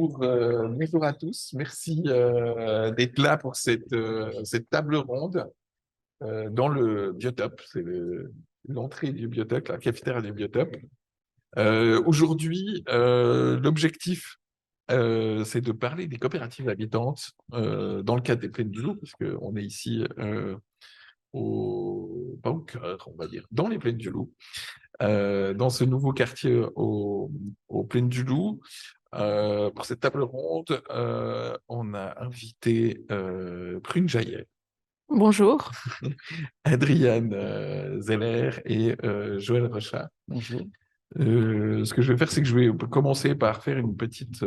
bonjour à tous. Merci d'être là pour cette table ronde dans le Biotope. C'est l'entrée du Biotope, la cafétéria du Biotope. Aujourd'hui, l'objectif, c'est de parler des coopératives habitantes dans le cadre des Plaines du Loup, puisqu'on est ici pas au cœur, on va dire, dans les Plaines du Loup, dans ce nouveau quartier aux Plaines du Loup. Pour cette table ronde, on a invité Prune Jaillet, Bonjour. Adriane Zeller et Joël Rechat. Bonjour. Ce que je vais faire, c'est que je vais commencer par faire une petite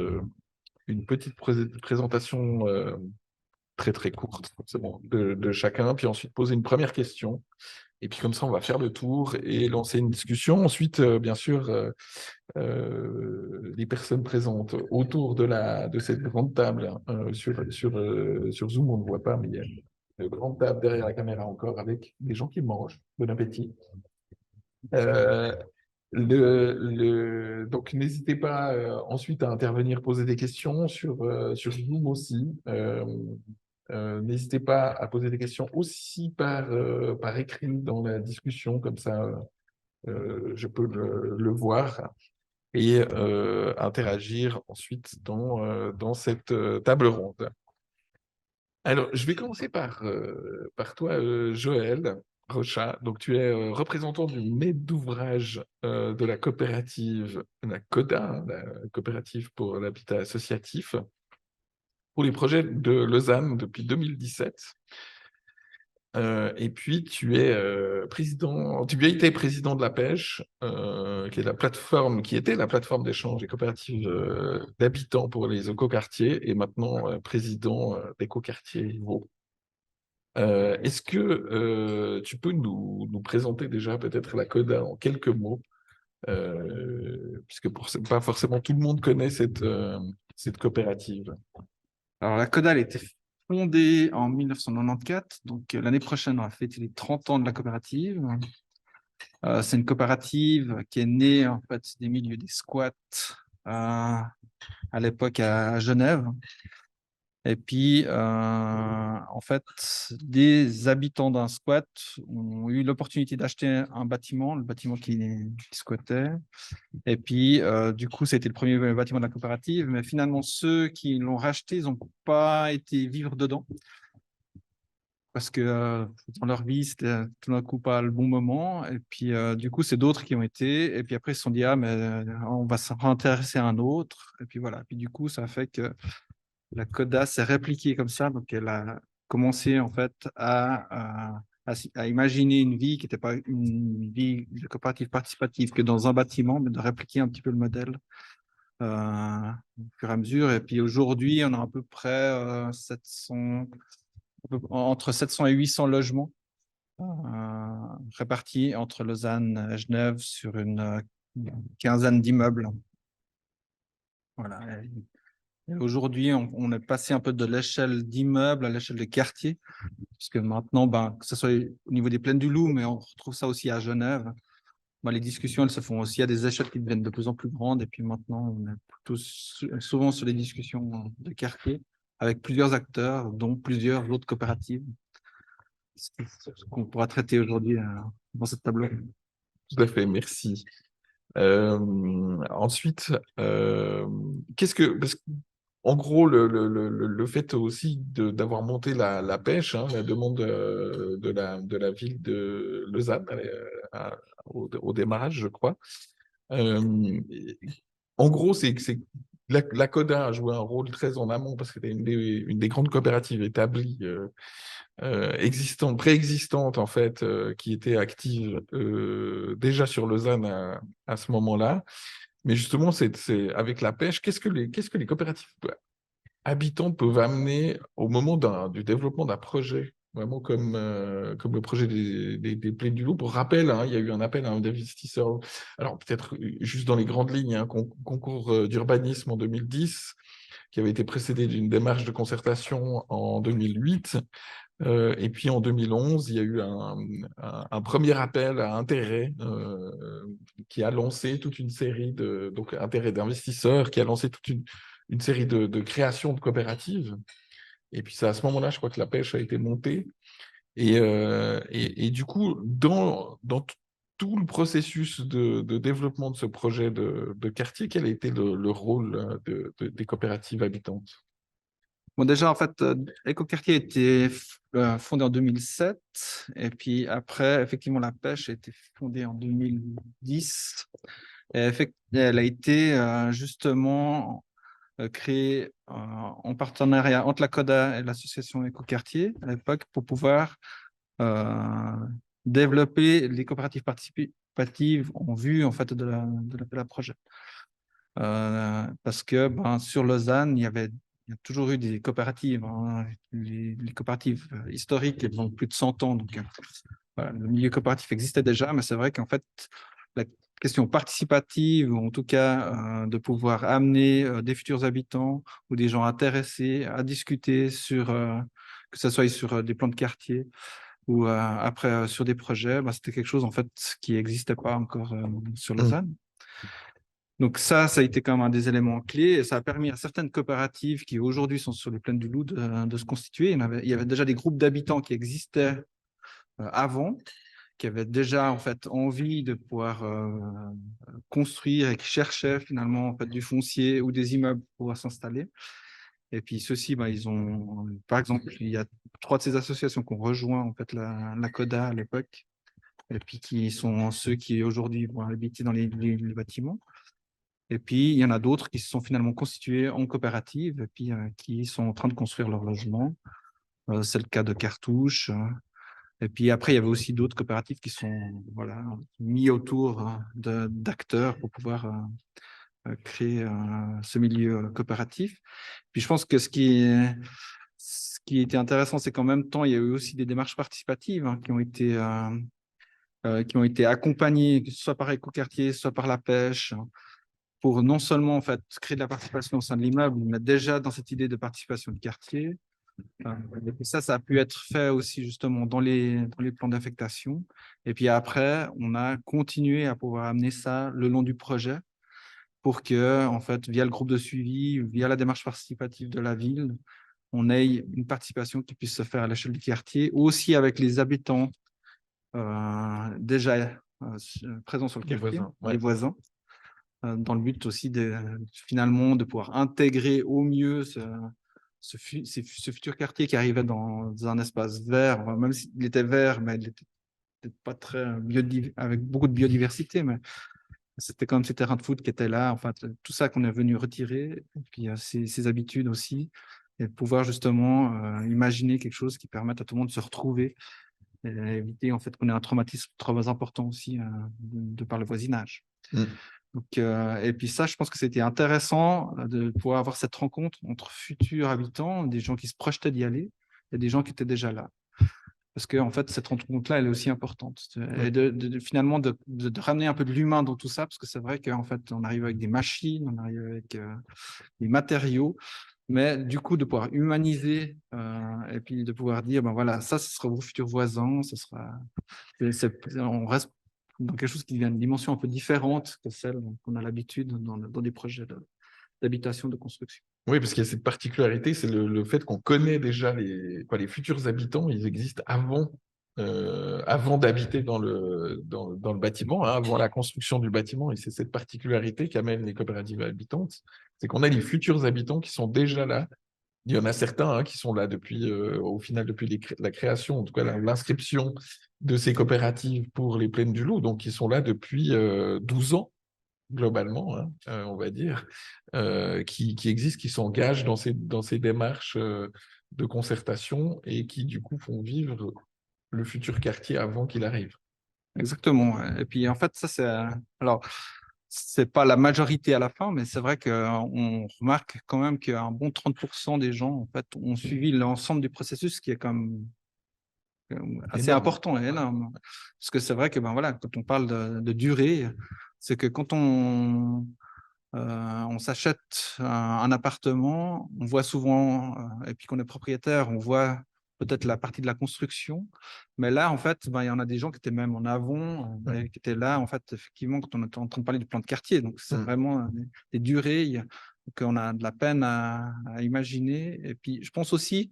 présentation très très courte forcément, de chacun, puis ensuite poser une première question. Et puis comme ça, on va faire le tour et lancer une discussion. Ensuite, bien sûr, les personnes présentes autour de cette grande table sur Zoom, on ne voit pas, mais il y a une grande table derrière la caméra encore avec des gens qui mangent. Bon appétit. Euh, donc, n'hésitez pas ensuite à intervenir, poser des questions sur Zoom aussi. N'hésitez pas à poser des questions aussi par écrit dans la discussion, comme ça je peux le voir et interagir ensuite dans cette table ronde. Alors, je vais commencer par toi, Joël Rochat. Donc, tu es représentant du maître d'ouvrage de la coopérative, la CODA, hein, la coopérative pour l'habitat associatif, pour les projets de Lausanne depuis 2017. Et puis, tu es président, tu as été président de la pêche, qui est la plateforme, qui était la plateforme d'échange des coopératives d'habitants pour les écoquartiers, et maintenant président d'Écoquartier Vaud. Est-ce que tu peux nous présenter déjà peut-être la CODA en quelques mots, puisque pas forcément tout le monde connaît cette coopérative. Alors, la CODA, elle a été fondée en 1994. Donc, l'année prochaine, on va fêter les 30 ans de la coopérative. C'est une coopérative qui est née, en fait, des milieux des squats à l'époque à Genève. Et puis, en fait, des habitants d'un squat ont eu l'opportunité d'acheter un bâtiment, le bâtiment qui squattait. Et puis, du coup, c'était le premier bâtiment de la coopérative. Mais finalement, ceux qui l'ont racheté, ils n'ont pas été vivre dedans. Parce que dans leur vie, c'était tout d'un coup pas le bon moment. Et puis, du coup, c'est d'autres qui ont été. Et puis après, ils se sont dit, ah, mais on va s'intéresser à un autre. Et puis voilà. Et puis du coup, ça a fait que la CODA s'est répliquée comme ça. Donc, elle a commencé en fait à imaginer une vie qui n'était pas une vie de coopérative participative que dans un bâtiment, mais de répliquer un petit peu le modèle au fur et à mesure. Et puis aujourd'hui, on a à peu près 700, entre 700 et 800 logements répartis entre Lausanne et Genève sur une quinzaine d'immeubles. Voilà. Et aujourd'hui, on est passé un peu de l'échelle d'immeubles à l'échelle de quartier, puisque maintenant, que ce soit au niveau des Plaines du Loup, mais on retrouve ça aussi à Genève. Les discussions, elles se font aussi à des échelles qui deviennent de plus en plus grandes. Et puis maintenant, on est plutôt souvent sur des discussions de quartier avec plusieurs acteurs, dont plusieurs autres coopératives, ce qu'on pourra traiter aujourd'hui dans cette table. Tout à fait, merci. Ensuite, parce qu'en gros, le fait aussi d'avoir monté la pêche, hein, la demande de la ville de Lausanne au démarrage, je crois. Euh, En gros, c'est que la CODA a joué un rôle très en amont parce que c'était une des grandes coopératives établies, préexistantes en fait, qui étaient actives déjà sur Lausanne à ce moment-là. Mais justement, avec la pêche, qu'est-ce que les coopératives habitantes peuvent amener au moment du développement d'un projet, vraiment comme le projet des Plaines du Loup. Pour rappel, hein, il y a eu un appel à un investisseur, alors peut-être juste dans les grandes lignes, un concours d'urbanisme en 2010, qui avait été précédé d'une démarche de concertation en 2008. Et puis en 2011, il y a eu un premier appel à intérêt qui a lancé toute une série donc intérêt d'investisseurs, qui a lancé toute une série de créations de coopératives. Et puis c'est à ce moment-là, je crois que la pêche a été montée. Et du coup, dans tout le processus de développement de ce projet de quartier, quel a été le rôle des coopératives habitantes? Bon, déjà, en fait, Écoquartier a été fondé en 2007. Et puis après, effectivement, la pêche a été fondée en 2010. Elle a été justement créée en partenariat entre la CODA et l'association Écoquartier à l'époque pour pouvoir euh, développer les coopératives participatives en vue en fait, de la projet. Parce que sur Lausanne, il y a toujours eu des coopératives. Hein. Les coopératives historiques, elles ont plus de 100 ans. Donc, voilà, le milieu coopératif existait déjà, mais c'est vrai qu'en fait, la question participative, ou en tout cas de pouvoir amener des futurs habitants ou des gens intéressés à discuter sur, que ce soit sur des plans de quartier ou après sur des projets, c'était quelque chose en fait qui n'existait pas encore sur Mm. Lausanne. Donc ça a été quand même un des éléments clés et ça a permis à certaines coopératives qui aujourd'hui sont sur les plaines du Loup de se constituer. Il y avait déjà des groupes d'habitants qui existaient avant, qui avaient déjà en fait envie de pouvoir construire et qui cherchaient finalement en fait du foncier ou des immeubles pour pouvoir s'installer. Et puis ceux-ci, ils ont, par exemple, il y a 3 de ces associations qui ont rejoint en fait la CODA à l'époque, et puis qui sont ceux qui aujourd'hui vont habiter dans les bâtiments. Et puis, il y en a d'autres qui se sont finalement constitués en coopérative et puis qui sont en train de construire leur logement. C'est le cas de Cartouche. Et puis après, il y avait aussi d'autres coopératives qui sont voilà, mis autour d'acteurs pour pouvoir créer ce milieu coopératif. Puis je pense que ce qui était intéressant, c'est qu'en même temps, il y a eu aussi des démarches participatives qui ont été accompagnées, soit par Écoquartier, soit par la pêche, pour non seulement en fait créer de la participation au sein de l'immeuble, mais déjà dans cette idée de participation de quartier. Et ça a pu être fait aussi justement dans les plans d'affectation. Et puis après, on a continué à pouvoir amener ça le long du projet pour que, en fait, via le groupe de suivi, via la démarche participative de la ville, on ait une participation qui puisse se faire à l'échelle du quartier, aussi avec les habitants déjà présents sur le Les quartier, voisins, les ouais. voisins, dans le but aussi finalement de pouvoir intégrer au mieux ce futur quartier qui arrivait dans un espace vert, même s'il était vert, mais il était peut-être pas très avec beaucoup de biodiversité, mais c'était quand même ces terrains de foot qui étaient là, enfin tout ça qu'on est venu retirer, et puis ces habitudes aussi, et pouvoir justement imaginer quelque chose qui permette à tout le monde de se retrouver et éviter en fait qu'on ait un traumatisme trop important aussi de par le voisinage. Mm. Donc, et puis ça, je pense que c'était intéressant de pouvoir avoir cette rencontre entre futurs habitants, des gens qui se projetaient d'y aller et des gens qui étaient déjà là. Parce que en fait, cette rencontre-là, elle est aussi importante. Et Ouais. finalement, de ramener un peu de l'humain dans tout ça, parce que c'est vrai qu'en fait, on arrive avec des machines, on arrive avec des matériaux, mais du coup, de pouvoir humaniser et puis de pouvoir dire, ben voilà, ça, ce sera vos futurs voisins, ce sera, on reste dans quelque chose qui vient d'une dimension un peu différente que celle qu'on a l'habitude dans des projets d'habitation, de construction. Oui, parce qu'il y a cette particularité, c'est le fait qu'on connaît déjà les futurs habitants, ils existent avant d'habiter dans le bâtiment, hein, avant la construction du bâtiment. Et c'est cette particularité qu'amènent les coopératives habitantes, c'est qu'on a les futurs habitants qui sont déjà là. Il y en a certains qui sont là depuis, au final, depuis la création, en tout cas l'inscription de ces coopératives pour les Plaines du Loup, donc qui sont là depuis 12 ans globalement, hein, on va dire, qui existent, qui s'engagent dans ces démarches de concertation et qui, du coup, font vivre le futur quartier avant qu'il arrive. Exactement. Et puis en fait, ça c'est alors c'est pas la majorité à la fin, mais c'est vrai qu'on remarque quand même qu'un bon 30% des gens en fait ont suivi l'ensemble du processus, qui est quand même assez Énorme. important et énorme. Parce que c'est vrai que voilà, quand on parle de durée, c'est que quand on s'achète un appartement, on voit souvent, et puis qu'on est propriétaire, on voit peut-être la partie de la construction. Mais là, en fait, il y en a des gens qui étaient même en avant, Ouais. et qui étaient là, en fait, effectivement, quand on était en train de parler du plan de quartier. Donc, c'est Mm. vraiment des durées. qu'on a de la peine à imaginer. Et puis, je pense aussi,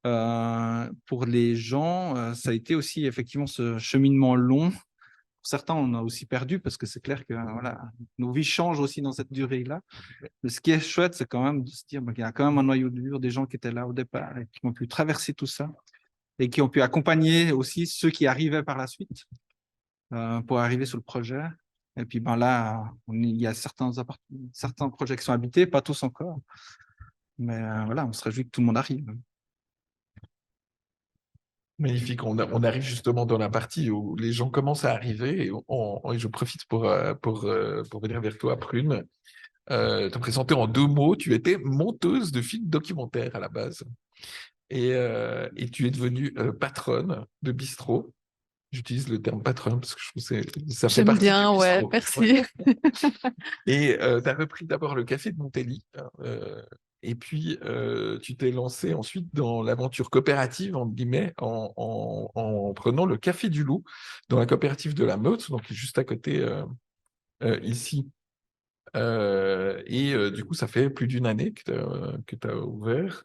pour les gens, ça a été aussi effectivement ce cheminement long. Pour certains, on a aussi perdu parce que c'est clair que voilà, nos vies changent aussi dans cette durée-là. Mais ce qui est chouette, c'est quand même de se dire qu'il y a quand même un noyau dur, des gens qui étaient là au départ et qui ont pu traverser tout ça et qui ont pu accompagner aussi ceux qui arrivaient par la suite pour arriver sur le projet. Et puis ben là, il y a certains projets qui sont habités, pas tous encore. Mais voilà, on se réjouit que tout le monde arrive. Magnifique. On arrive justement dans la partie où les gens commencent à arriver et je profite pour venir vers toi, Prune, te présenter en 2 mots. Tu étais monteuse de films documentaires à la base et tu es devenue patronne de bistrot. J'utilise le terme patronne parce que je trouve que ça fait J'aime partie du bien, ouais, bistrot. Ouais. merci. Et tu as repris d'abord le café de Montelli, et puis tu t'es lancé ensuite dans l'aventure coopérative, entre guillemets, en prenant le Café du Loup dans la coopérative de la Meute, donc juste à côté ici. Du coup, ça fait plus d'une année que tu as ouvert.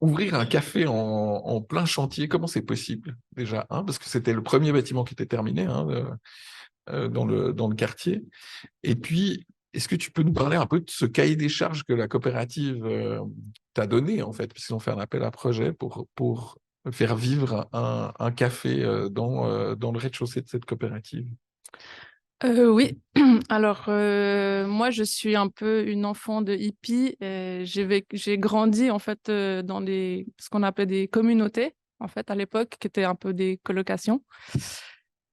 Ouvrir un café en plein chantier, comment c'est possible déjà, hein, parce que c'était le premier bâtiment qui était terminé, hein, dans le quartier. Et puis, est-ce que tu peux nous parler un peu de ce cahier des charges que la coopérative t'a donné, en fait, puisqu'ils ont fait un appel à projet pour faire vivre un café dans le rez-de-chaussée de cette coopérative? Oui, alors moi je suis un peu une enfant de hippie et j'ai grandi en fait dans ce qu'on appelait des communautés en fait à l'époque qui étaient un peu des colocations.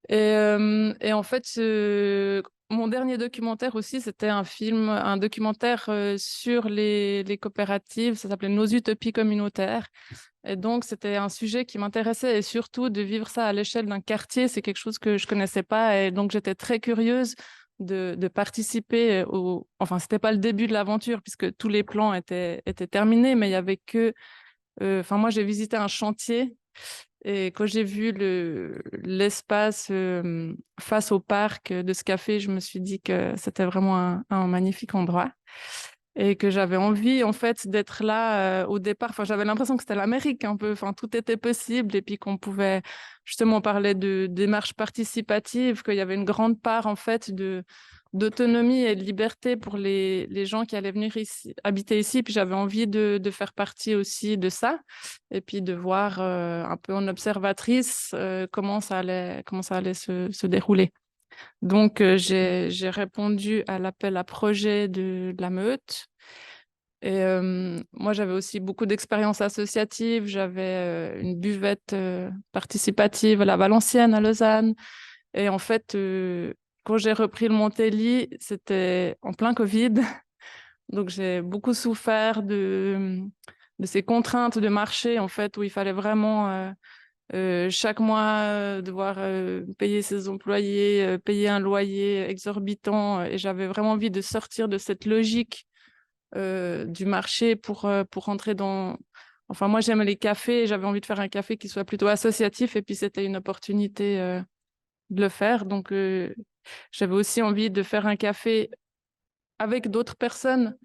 Et en fait mon dernier documentaire aussi c'était un documentaire sur les coopératives, ça s'appelait Nos utopies communautaires. Et donc, c'était un sujet qui m'intéressait et surtout de vivre ça à l'échelle d'un quartier, c'est quelque chose que je connaissais pas. Et donc, j'étais très curieuse de participer Enfin, c'était pas le début de l'aventure puisque tous les plans étaient terminés, mais il y avait que... Enfin, moi, j'ai visité un chantier et quand j'ai vu l'espace face au parc de ce café, je me suis dit que c'était vraiment un magnifique endroit et que j'avais envie en fait d'être là au départ. Enfin, j'avais l'impression que c'était l'Amérique un peu. Enfin, tout était possible et puis qu'on pouvait justement parler de démarche participative, qu'il y avait une grande part en fait de d'autonomie et de liberté pour les gens qui allaient venir ici, habiter ici. Puis j'avais envie de faire partie aussi de ça et puis de voir un peu en observatrice comment ça allait se dérouler. Donc, j'ai répondu à l'appel à projet de la Meute. Et moi, j'avais aussi beaucoup d'expériences associatives. J'avais une buvette participative à la Valencienne, à Lausanne. Et en fait, quand j'ai repris le Montéli, c'était en plein Covid. Donc, j'ai beaucoup souffert de ces contraintes de marché, en fait, où il fallait vraiment chaque mois devoir payer ses employés, payer un loyer exorbitant. Et j'avais vraiment envie de sortir de cette logique du marché pour rentrer dans... Enfin, moi, j'aime les cafés et j'avais envie de faire un café qui soit plutôt associatif. Et puis, c'était une opportunité de le faire. Donc, j'avais aussi envie de faire un café avec d'autres personnes,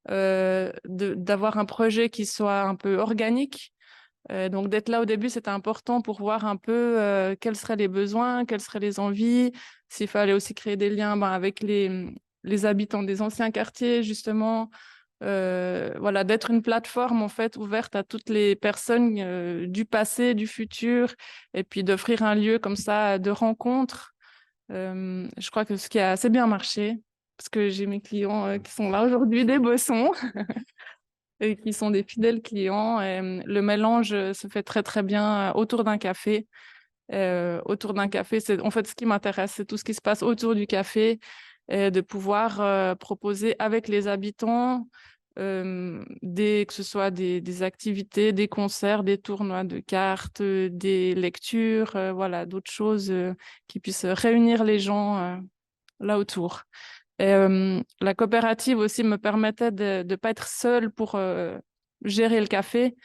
d'avoir un projet qui soit un peu organique. Donc d'être là au début, c'était important pour voir un peu quels seraient les besoins, quelles seraient les envies, s'il fallait aussi créer des liens avec les habitants des anciens quartiers, justement. Voilà, d'être une plateforme en fait ouverte à toutes les personnes du passé, du futur, et puis d'offrir un lieu comme ça de rencontre. Je crois que ce qui a assez bien marché, parce que j'ai mes clients qui sont là aujourd'hui, des bossons et qui sont des fidèles clients. Et, le mélange se fait très, très bien autour d'un café. Autour d'un café, c'est en fait ce qui m'intéresse, c'est tout ce qui se passe autour du café et de pouvoir proposer avec les habitants que ce soit des activités, des concerts, des tournois de cartes, des lectures, voilà, d'autres choses qui puissent réunir les gens là autour. Et, la coopérative aussi me permettait de ne pas être seule pour gérer le café.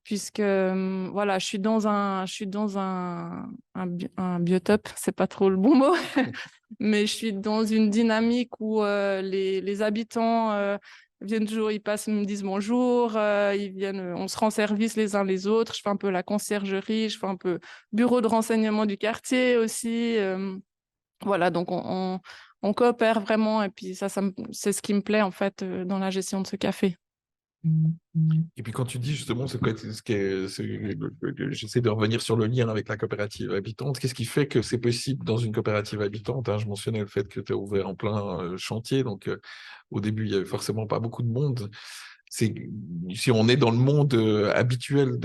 puisque voilà, je suis dans un biotope, c'est pas trop le bon mot, mais je suis dans une dynamique où les habitants viennent toujours, ils passent, ils me disent bonjour, ils viennent, on se rend service les uns les autres. Je fais un peu la conciergerie, je fais un peu bureau de renseignement du quartier aussi. Voilà, donc on coopère vraiment, et puis c'est ce qui me plaît en fait dans la gestion de ce café. Et puis quand tu dis justement, j'essaie de revenir sur le lien avec la coopérative habitante. Qu'est-ce qui fait que c'est possible dans une coopérative habitante, hein? Je mentionnais le fait que tu as ouvert en plein chantier, donc au début, il n'y avait forcément pas beaucoup de monde. Si on est dans le monde habituel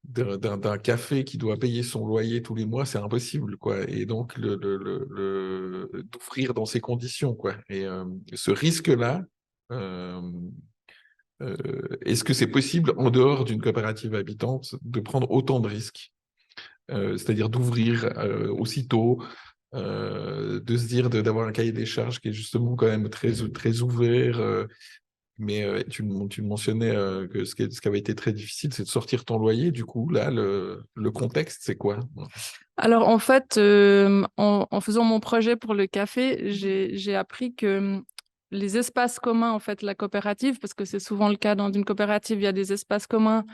d'un café qui doit payer son loyer tous les mois, c'est impossible, quoi. Et donc, d'ouvrir dans ces conditions, quoi. Et ce risque-là, euh, est-ce que c'est possible, en dehors d'une coopérative habitante, de prendre autant de risques? C'est-à-dire d'ouvrir aussitôt, de se dire d'avoir un cahier des charges qui est justement quand même très ouvert. Mais tu mentionnais que ce qui avait été très difficile, c'est de sortir ton loyer. Du coup, là, le contexte, c'est quoi? Alors en fait, en faisant mon projet pour le café, j'ai appris que les espaces communs, en fait, la coopérative, parce que c'est souvent le cas dans une coopérative, il y a des espaces communs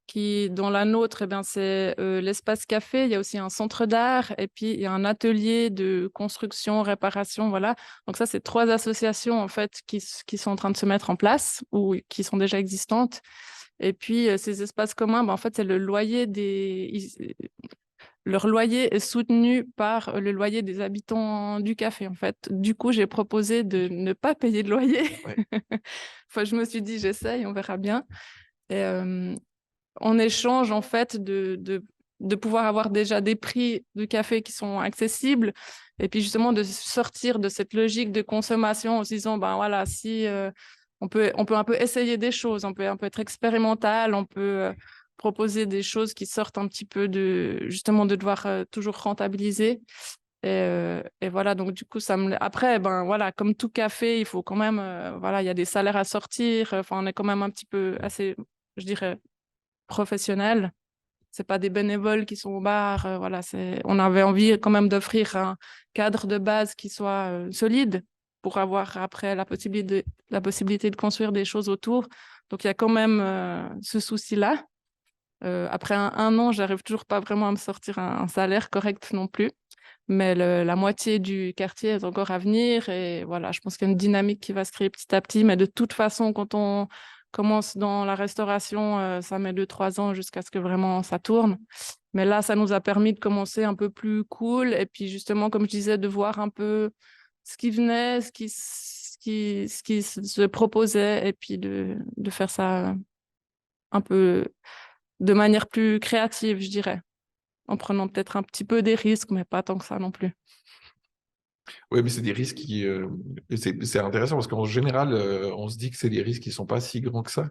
qui, dans la nôtre, eh bien, c'est l'espace café, il y a aussi un centre d'art, et puis il y a un atelier de construction, réparation, voilà. Donc ça, c'est 3 associations, en fait, qui sont en train de se mettre en place ou qui sont déjà existantes. Et puis, ces espaces communs, ben, en fait, c'est le loyer leur loyer est soutenu par le loyer des habitants du café, en fait. Du coup, j'ai proposé de ne pas payer de loyer. Ouais. Enfin, je me suis dit, j'essaye, on verra bien. Et en échange, en fait, de pouvoir avoir déjà des prix de café qui sont accessibles, et puis justement de sortir de cette logique de consommation en se disant, ben voilà, si on peut un peu essayer des choses, on peut un peu être expérimental, on peut proposer des choses qui sortent un petit peu justement de devoir toujours rentabiliser. Et voilà, donc du coup, après, ben voilà, comme tout café, il faut quand même, voilà, il y a des salaires à sortir, enfin, on est quand même un petit peu assez, je dirais, professionnels. C'est pas des bénévoles qui sont au bar. Voilà, on avait envie quand même d'offrir un cadre de base qui soit solide pour avoir après la possibilité de construire des choses autour. Donc il y a quand même ce souci-là. Après un an, j'arrive toujours pas vraiment à me sortir un salaire correct non plus. Mais la moitié du quartier est encore à venir. Et voilà, je pense qu'il y a une dynamique qui va se créer petit à petit. Mais de toute façon, quand on commence dans la restauration, ça met 2-3 ans jusqu'à ce que vraiment ça tourne. Mais là, ça nous a permis de commencer un peu plus cool. Et puis justement, comme je disais, de voir un peu ce qui venait, ce qui se proposait, et puis de faire ça un peu de manière plus créative, je dirais, en prenant peut-être un petit peu des risques, mais pas tant que ça non plus. Oui, mais c'est des risques c'est intéressant parce qu'en général, on se dit que c'est des risques qui ne sont pas si grands que ça.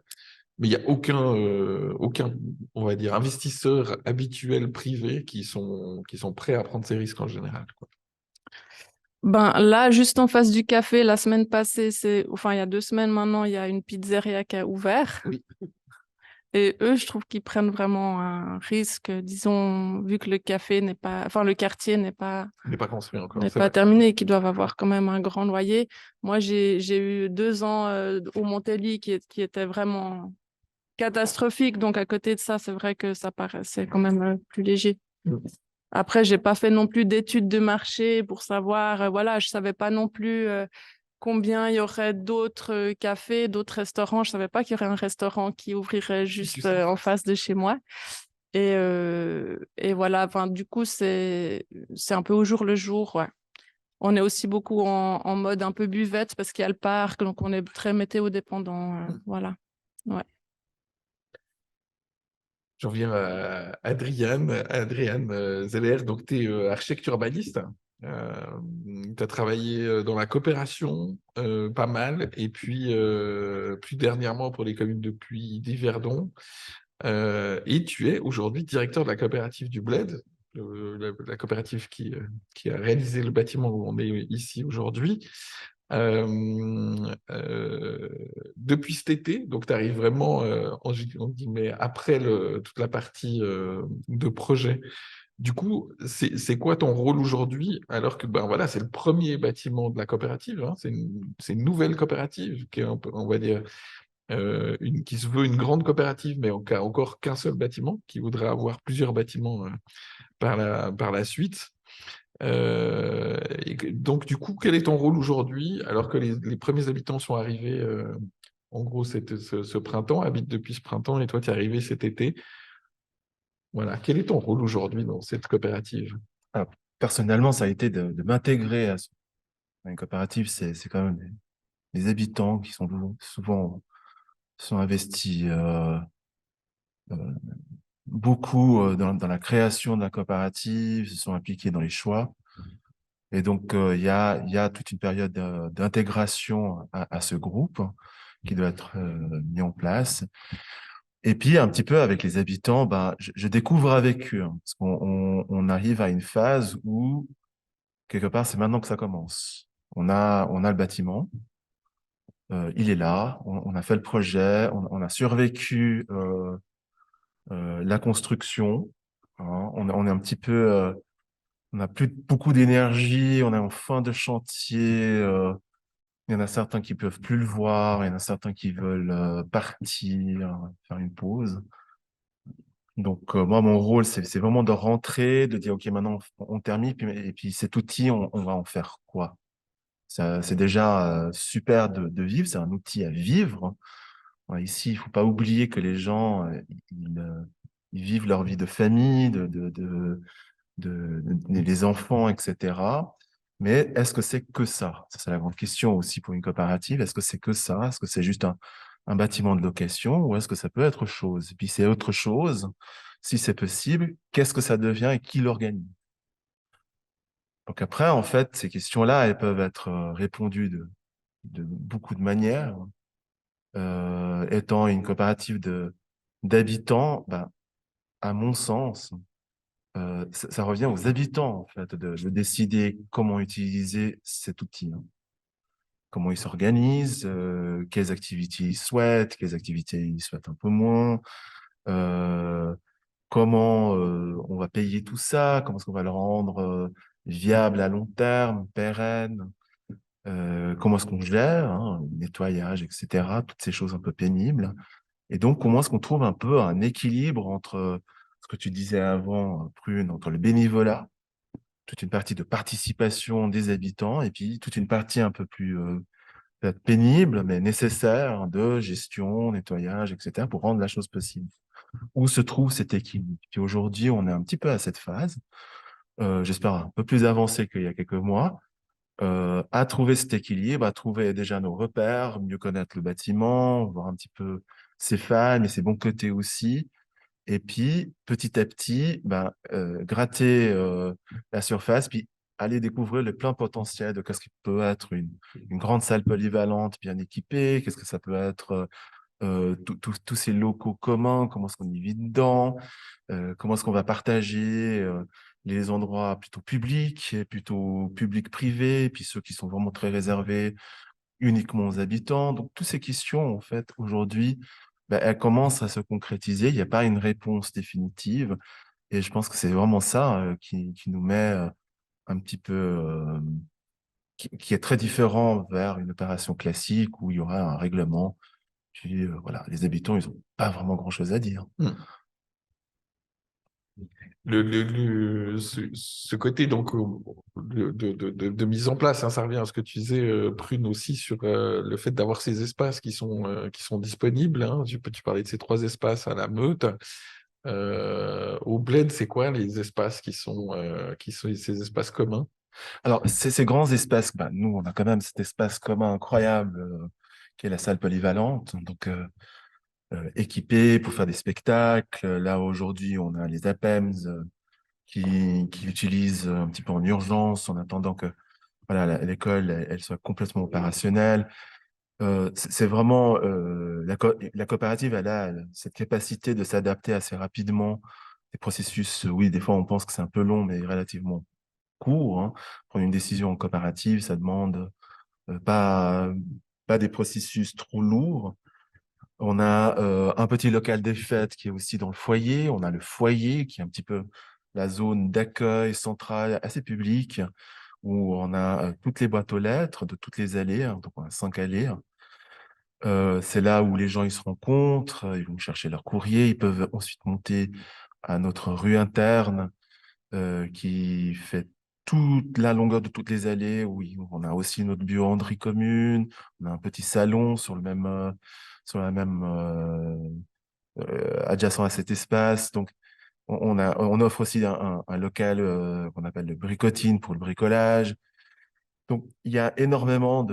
Mais il n'y a aucun, on va dire, investisseur habituel privé qui sont prêts à prendre ces risques en général, quoi. Ben là, juste en face du café, la semaine passée, enfin il y a 2 semaines maintenant, il y a une pizzeria qui a ouvert. Oui. Et eux, je trouve qu'ils prennent vraiment un risque, disons, vu que le café n'est pas, enfin le quartier On n'est pas construit encore, n'est c'est pas vrai. terminé et qu'ils doivent avoir quand même un grand loyer. Moi, j'ai eu 2 ans au Montélie qui était vraiment catastrophique. Donc à côté de ça, c'est vrai que ça paraissait quand même plus léger. Mm. Après, j'ai pas fait non plus d'études de marché pour savoir, voilà, je savais pas non plus combien il y aurait d'autres cafés, d'autres restaurants. Je savais pas qu'il y aurait un restaurant qui ouvrirait juste en face de chez moi. Et voilà, enfin, du coup, c'est un peu au jour le jour, ouais. On est aussi beaucoup en mode un peu buvette parce qu'il y a le parc, donc on est très météo dépendant, voilà. Ouais. J'en viens à Adriane Zeller, donc tu es architecte urbaniste. Tu as travaillé dans la coopération, pas mal, et puis plus dernièrement pour les communes de Puy d'Yverdon. Et tu es aujourd'hui directeur de la coopérative du Bled, la coopérative qui a réalisé le bâtiment où on est ici aujourd'hui. Depuis cet été, donc tu arrives vraiment, on dit, mais après toute la partie de projet. Du coup, c'est quoi ton rôle aujourd'hui, alors que ben voilà, c'est le premier bâtiment de la coopérative, hein, c'est une nouvelle coopérative qui est on va dire qui se veut une grande coopérative, mais qui a encore qu'un seul bâtiment, qui voudrait avoir plusieurs bâtiments par la suite. Donc, du coup, quel est ton rôle aujourd'hui, alors que les premiers habitants sont arrivés, en gros, ce printemps, habitent depuis ce printemps, et toi, tu es arrivé cet été. Voilà, quel est ton rôle aujourd'hui dans cette coopérative? Alors, personnellement, ça a été de m'intégrer à une coopérative. C'est quand même les habitants qui sont souvent sont investis euh, beaucoup dans la création de la coopérative, se sont impliqués dans les choix. Et donc, il y a toute une période d'intégration à ce groupe qui doit être mis en place. Et puis, un petit peu avec les habitants, ben, je découvre avec eux, hein, parce on arrive à une phase où, quelque part, c'est maintenant que ça commence. On a le bâtiment, il est là, on a fait le projet, on a survécu la construction, hein, on est un petit peu, on n'a plus beaucoup d'énergie, on est en fin de chantier, il y en a certains qui peuvent plus le voir, il y en a certains qui veulent partir, faire une pause. Donc, moi, mon rôle, c'est vraiment de rentrer, de dire, OK, maintenant, on termine, et puis cet outil, on va en faire quoi? C'est déjà super de vivre, c'est un outil à vivre. Ouais, ici, il faut pas oublier que les gens, ils vivent leur vie de famille, les enfants, etc. Mais est-ce que c'est que ça? Ça, c'est la grande question aussi pour une coopérative. Est-ce que c'est que ça? Est-ce que c'est juste un bâtiment de location ou est-ce que ça peut être autre chose? Et puis, c'est autre chose. Si c'est possible, qu'est-ce que ça devient et qui l'organise? Donc après, en fait, ces questions-là, elles peuvent être répondues de beaucoup de manières. Étant une coopérative d'habitants, ben, à mon sens, ça revient aux habitants, en fait, de décider comment utiliser cet outil, hein. Comment ils s'organisent, quelles activités ils souhaitent, quelles activités ils souhaitent un peu moins, euh, comment on va payer tout ça, comment est-ce qu'on va le rendre viable à long terme, pérenne, comment est-ce qu'on gère, hein, le nettoyage, etc., toutes ces choses un peu pénibles. Et donc, comment est-ce qu'on trouve un peu un équilibre entre ce que tu disais avant, Prune, entre le bénévolat, toute une partie de participation des habitants, et puis toute une partie un peu plus peut-être pénible, mais nécessaire de gestion, nettoyage, etc., pour rendre la chose possible. Où se trouve cet équilibre? Puis aujourd'hui, on est un petit peu à cette phase, j'espère un peu plus avancé qu'il y a quelques mois, à trouver cet équilibre, à trouver déjà nos repères, mieux connaître le bâtiment, voir un petit peu ses failles, mais ses bons côtés aussi. Et puis, petit à petit, ben, gratter la surface, puis aller découvrir le plein potentiel de qu'est-ce qui peut être une grande salle polyvalente bien équipée, qu'est-ce que ça peut être tous ces locaux communs, comment est-ce qu'on y vit dedans, comment est-ce qu'on va partager les endroits plutôt publics et plutôt public-privé, puis ceux qui sont vraiment très réservés uniquement aux habitants. Donc, toutes ces questions, en fait, aujourd'hui, ben, elles commencent à se concrétiser. Il n'y a pas une réponse définitive. Et je pense que c'est vraiment ça qui nous met un petit peu, qui est très différent vers une opération classique où il y aura un règlement. Puis voilà, les habitants, ils n'ont pas vraiment grand-chose à dire. Ce côté donc de mise en place, hein, ça revient à ce que tu disais, Prune, aussi sur le fait d'avoir ces espaces qui sont disponibles, hein. Tu parlais de ces 3 espaces à la Meute. Au Bled, c'est quoi les espaces qui sont ces espaces communs? Alors, ces grands espaces, bah, nous, on a quand même cet espace commun incroyable qui est la salle polyvalente, donc équipée pour faire des spectacles. Là, aujourd'hui, on a les APEMS qui l'utilisent un petit peu en urgence en attendant que voilà, l'école elle soit complètement opérationnelle. C'est vraiment la coopérative, elle a cette capacité de s'adapter assez rapidement. Des processus, oui, des fois on pense que c'est un peu long, mais relativement court, hein. Prendre une décision en coopérative, ça demande pas, pas des processus trop lourds. On a un petit local des fêtes qui est aussi dans le foyer. On a le foyer qui est un petit peu la zone d'accueil centrale assez publique où on a toutes les boîtes aux lettres de toutes les allées. Donc, on a 5 allées. C'est là où les gens ils se rencontrent, ils vont chercher leur courrier. Ils peuvent ensuite monter à notre rue interne qui fait toute la longueur de toutes les allées. Oui, on a aussi notre buanderie commune. On a un petit salon sur la même adjacent à cet espace. Donc, on offre aussi un local qu'on appelle le bricotine pour le bricolage. Donc, il y a énormément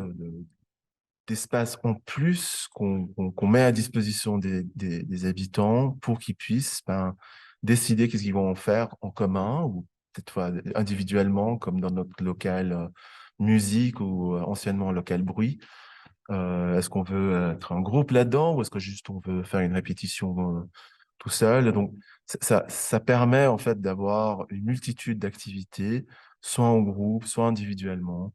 d'espace en plus qu'on met à disposition des habitants pour qu'ils puissent décider qu'est-ce qu'ils vont en faire en commun ou peut-être fois individuellement, comme dans notre local musique ou anciennement local bruit. Est-ce qu'on veut être un groupe là-dedans ou est-ce que juste on veut faire une répétition tout seul? Donc, ça permet en fait d'avoir une multitude d'activités, soit en groupe, soit individuellement,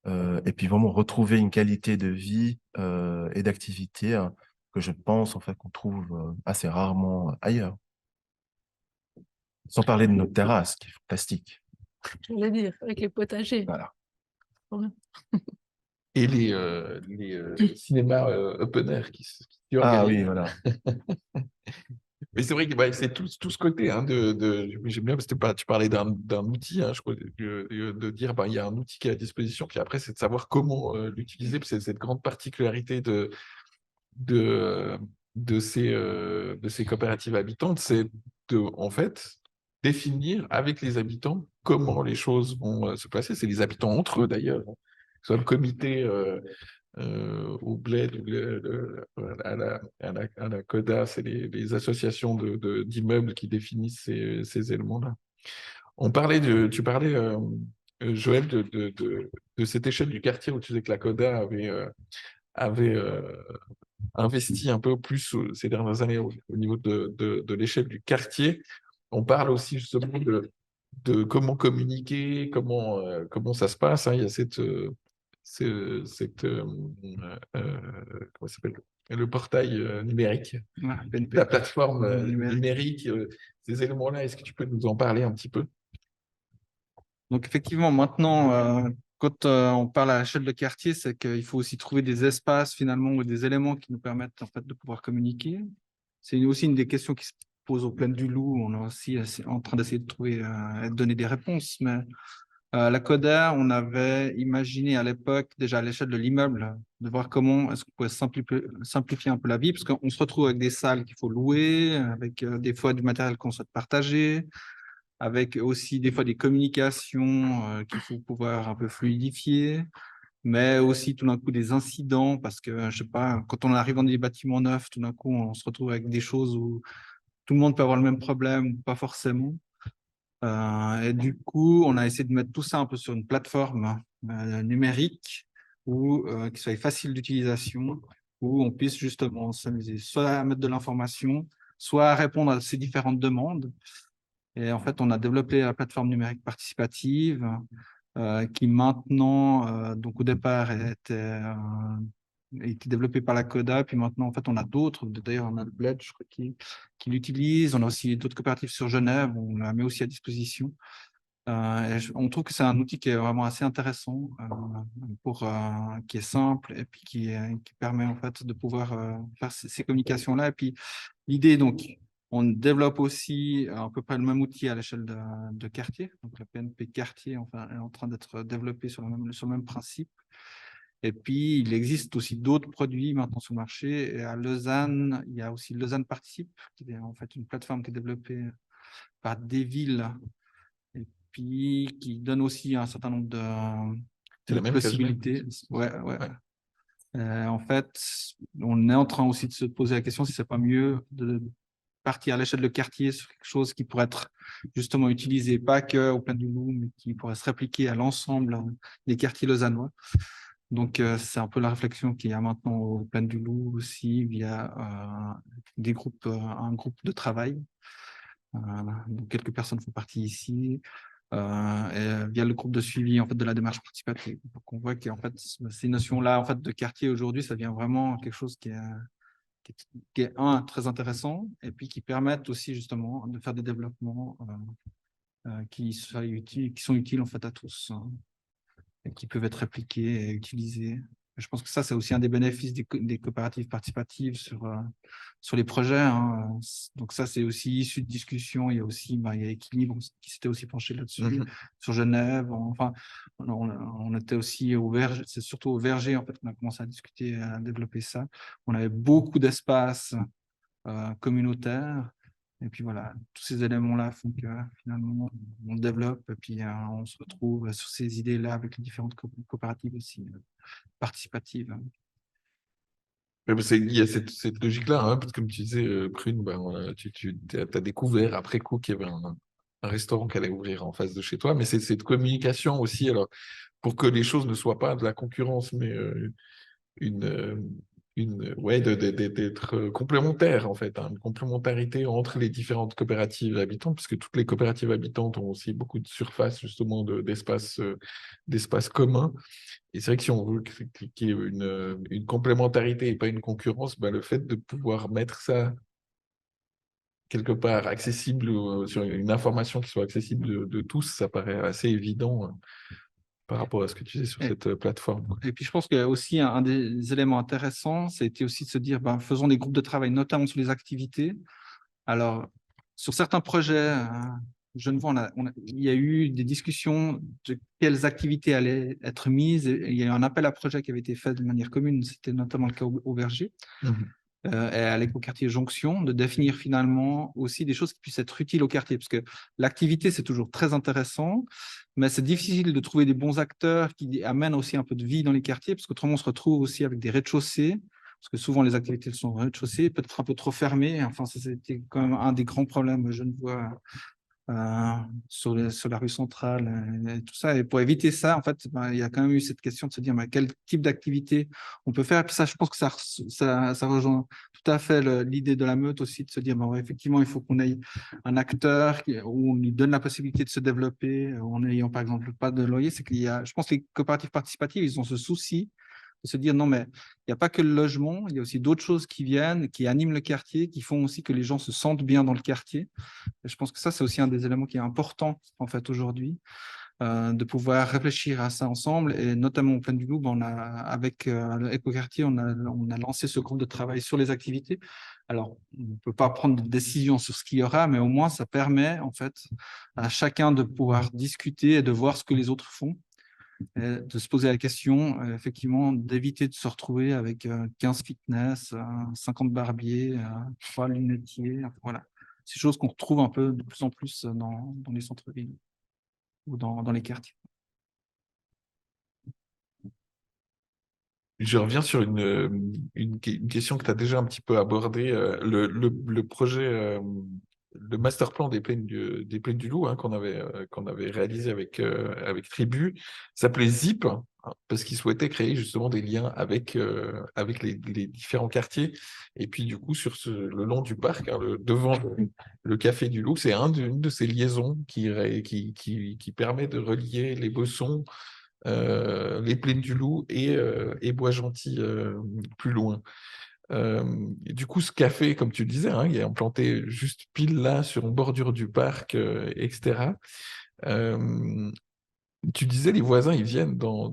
et puis vraiment retrouver une qualité de vie et d'activité que je pense en fait qu'on trouve assez rarement ailleurs. Sans parler de notre terrasse qui est fantastique. Je voulais dire, avec les potagers. Voilà. Trop bien. Et les cinémas open air qui Ah organisent. oui, voilà. Mais c'est vrai que c'est tout ce côté j'aime bien parce que tu parlais d'un outil, hein, je crois, de dire il y a un outil qui est à disposition, puis après c'est de savoir comment l'utiliser, puis c'est cette grande particularité de, de ces coopératives habitantes, c'est en fait définir avec les habitants comment les choses vont se passer. C'est les habitants entre eux d'ailleurs, hein. Que ce soit le comité au bled, à la CODA, c'est les associations d'immeubles qui définissent ces éléments-là. Tu parlais, Joël, de cette échelle du quartier où tu disais que la CODA avait investi un peu plus ces dernières années au niveau de l'échelle du quartier. On parle aussi justement de comment communiquer, comment ça se passe, hein. Il y a comment ça s'appelle? Le portail numérique, Voilà, PNP. la plateforme Numérique. numérique, ces éléments-là. Est-ce que tu peux nous en parler un petit peu? Donc effectivement, maintenant, quand on parle à l'échelle de quartier, c'est qu'il faut aussi trouver des espaces finalement ou des éléments qui nous permettent en fait de pouvoir communiquer. C'est aussi une des questions qui se pose au Plaine du Loup. On est aussi en train d'essayer de trouver et de donner des réponses. Mais la CODA, on avait imaginé à l'époque, déjà à l'échelle de l'immeuble, de voir comment est-ce qu'on pouvait simplifier un peu la vie, parce qu'on se retrouve avec des salles qu'il faut louer, avec des fois du matériel qu'on souhaite partager, avec aussi des fois des communications qu'il faut pouvoir un peu fluidifier, mais aussi tout d'un coup des incidents, parce que, je sais pas, quand on arrive dans des bâtiments neufs, tout d'un coup, on se retrouve avec des choses où tout le monde peut avoir le même problème, ou pas forcément. Et du coup, on a essayé de mettre tout ça un peu sur une plateforme numérique qui soit facile d'utilisation, où on puisse justement s'amuser soit à mettre de l'information, soit à répondre à ces différentes demandes. Et en fait, on a développé la plateforme numérique participative qui maintenant, donc au départ, été développée par la CODA, puis maintenant, en fait, on a d'autres. D'ailleurs, on a le Bled, je crois, qui l'utilise. On a aussi d'autres coopératives sur Genève, on la met aussi à disposition. On trouve que c'est un outil qui est vraiment assez intéressant, qui est simple et puis qui permet en fait de pouvoir faire ces communications-là. Et puis l'idée, donc, on développe aussi à peu près le même outil à l'échelle de quartier. Donc la PNP quartier enfin, est en train d'être développée sur le même principe. Et puis, il existe aussi d'autres produits maintenant sur le marché. Et à Lausanne, il y a aussi Lausanne Participe, qui est en fait une plateforme qui est développée par des villes et puis qui donne aussi un certain nombre C'est la de même possibilités. Ouais. En fait, on est en train aussi de se poser la question si c'est pas mieux de partir à l'échelle de quartier sur quelque chose qui pourrait être justement utilisé pas que au Plaine du Loup, mais qui pourrait se répliquer à l'ensemble des quartiers lausannois. Donc, c'est un peu la réflexion qu'il y a maintenant au Plaine du Loup aussi via un groupe de travail. Donc quelques personnes font partie ici. et via le groupe de suivi en fait, de la démarche participative. Donc, on voit qu'en fait, ces notions-là en fait, de quartier aujourd'hui, ça devient vraiment quelque chose qui est très intéressant et puis qui permettent aussi justement de faire des développements qui sont utiles en fait à tous, hein, et qui peuvent être répliqués et utilisés. Je pense que ça, c'est aussi un des bénéfices des coopératives participatives sur les projets, hein. Donc ça, c'est aussi issu de discussions. Il y a aussi il y a Équilibre qui s'était aussi penché là-dessus, sur Genève. Enfin, on était aussi au Verger, c'est surtout au Verger en fait qu'on a commencé à discuter, à développer ça. On avait beaucoup d'espaces communautaires. Et puis voilà, tous ces éléments-là font que finalement, on développe et puis on se retrouve sur ces idées-là avec les différentes coopératives aussi participatives. Ouais, mais il y a cette logique-là, hein, parce que comme tu disais, Prune, ben, tu as découvert après coup qu'il y avait un restaurant qui allait ouvrir en face de chez toi, mais c'est cette communication aussi, alors, pour que les choses ne soient pas de la concurrence, mais une, ouais, d'être complémentaires, en fait, hein, une complémentarité entre les différentes coopératives habitantes, puisque toutes les coopératives habitantes ont aussi beaucoup de surface, justement, d'espace commun. Et c'est vrai que si on veut qu'il y ait une complémentarité et pas une concurrence, bah, le fait de pouvoir mettre ça quelque part accessible, sur une information qui soit accessible de tous, ça paraît assez évident par rapport à ce que tu disais sur cette plateforme. Et puis je pense qu'il y a aussi un des éléments intéressants, c'était aussi de se dire, faisons des groupes de travail, notamment sur les activités. Alors, sur certains projets, Genevois, il y a eu des discussions de quelles activités allaient être mises. Et il y a eu un appel à projet qui avait été fait de manière commune, c'était notamment le cas au Verger, et à l'écoquartier Jonction, de définir finalement aussi des choses qui puissent être utiles au quartier. Parce que l'activité, c'est toujours très intéressant, mais c'est difficile de trouver des bons acteurs qui amènent aussi un peu de vie dans les quartiers, parce qu'autrement, on se retrouve aussi avec des rez-de-chaussée, parce que souvent les activités sont rez-de-chaussée, peut-être un peu trop fermées. Enfin, ça, c'était quand même un des grands problèmes genevois sur la rue centrale et tout ça. Et pour éviter ça, en fait, il y a quand même eu cette question de se dire quel type d'activité on peut faire. Et puis ça, je pense que ça rejoint tout à fait l'idée de la meute aussi, de se dire effectivement, il faut qu'on ait un acteur où on lui donne la possibilité de se développer en n'ayant par exemple pas de loyer. C'est je pense que les coopératives participatives, ils ont ce souci de se dire non, mais il n'y a pas que le logement, il y a aussi d'autres choses qui viennent, qui animent le quartier, qui font aussi que les gens se sentent bien dans le quartier. Et je pense que ça, c'est aussi un des éléments qui est important en fait aujourd'hui, de pouvoir réfléchir à ça ensemble. Et notamment au Plaine du Loup, avec Écoquartier, on a lancé ce groupe de travail sur les activités. Alors, on ne peut pas prendre de décision sur ce qu'il y aura, mais au moins, ça permet en fait à chacun de pouvoir discuter et de voir ce que les autres font. De se poser la question, effectivement, d'éviter de se retrouver avec 15 fitness, 50 barbiers, 3 lunetiers. Voilà. Ces choses qu'on retrouve un peu de plus en plus dans les centres-villes ou dans les quartiers. Je reviens sur une question que tu as déjà un petit peu abordée, le projet, le master plan des Plaines du Loup, hein, qu'on avait réalisé avec Tribu, s'appelait ZIP, hein, parce qu'ils souhaitaient créer justement des liens avec les différents quartiers. Et puis du coup, le long du parc, hein, devant le Café du Loup, c'est une de ces liaisons qui permet de relier les Bossons, les Plaines du Loup et Bois-Gentil plus loin. Du coup, ce café, comme tu le disais, hein, il est implanté juste pile là, sur une bordure du parc, etc. Tu disais, les voisins, ils viennent dans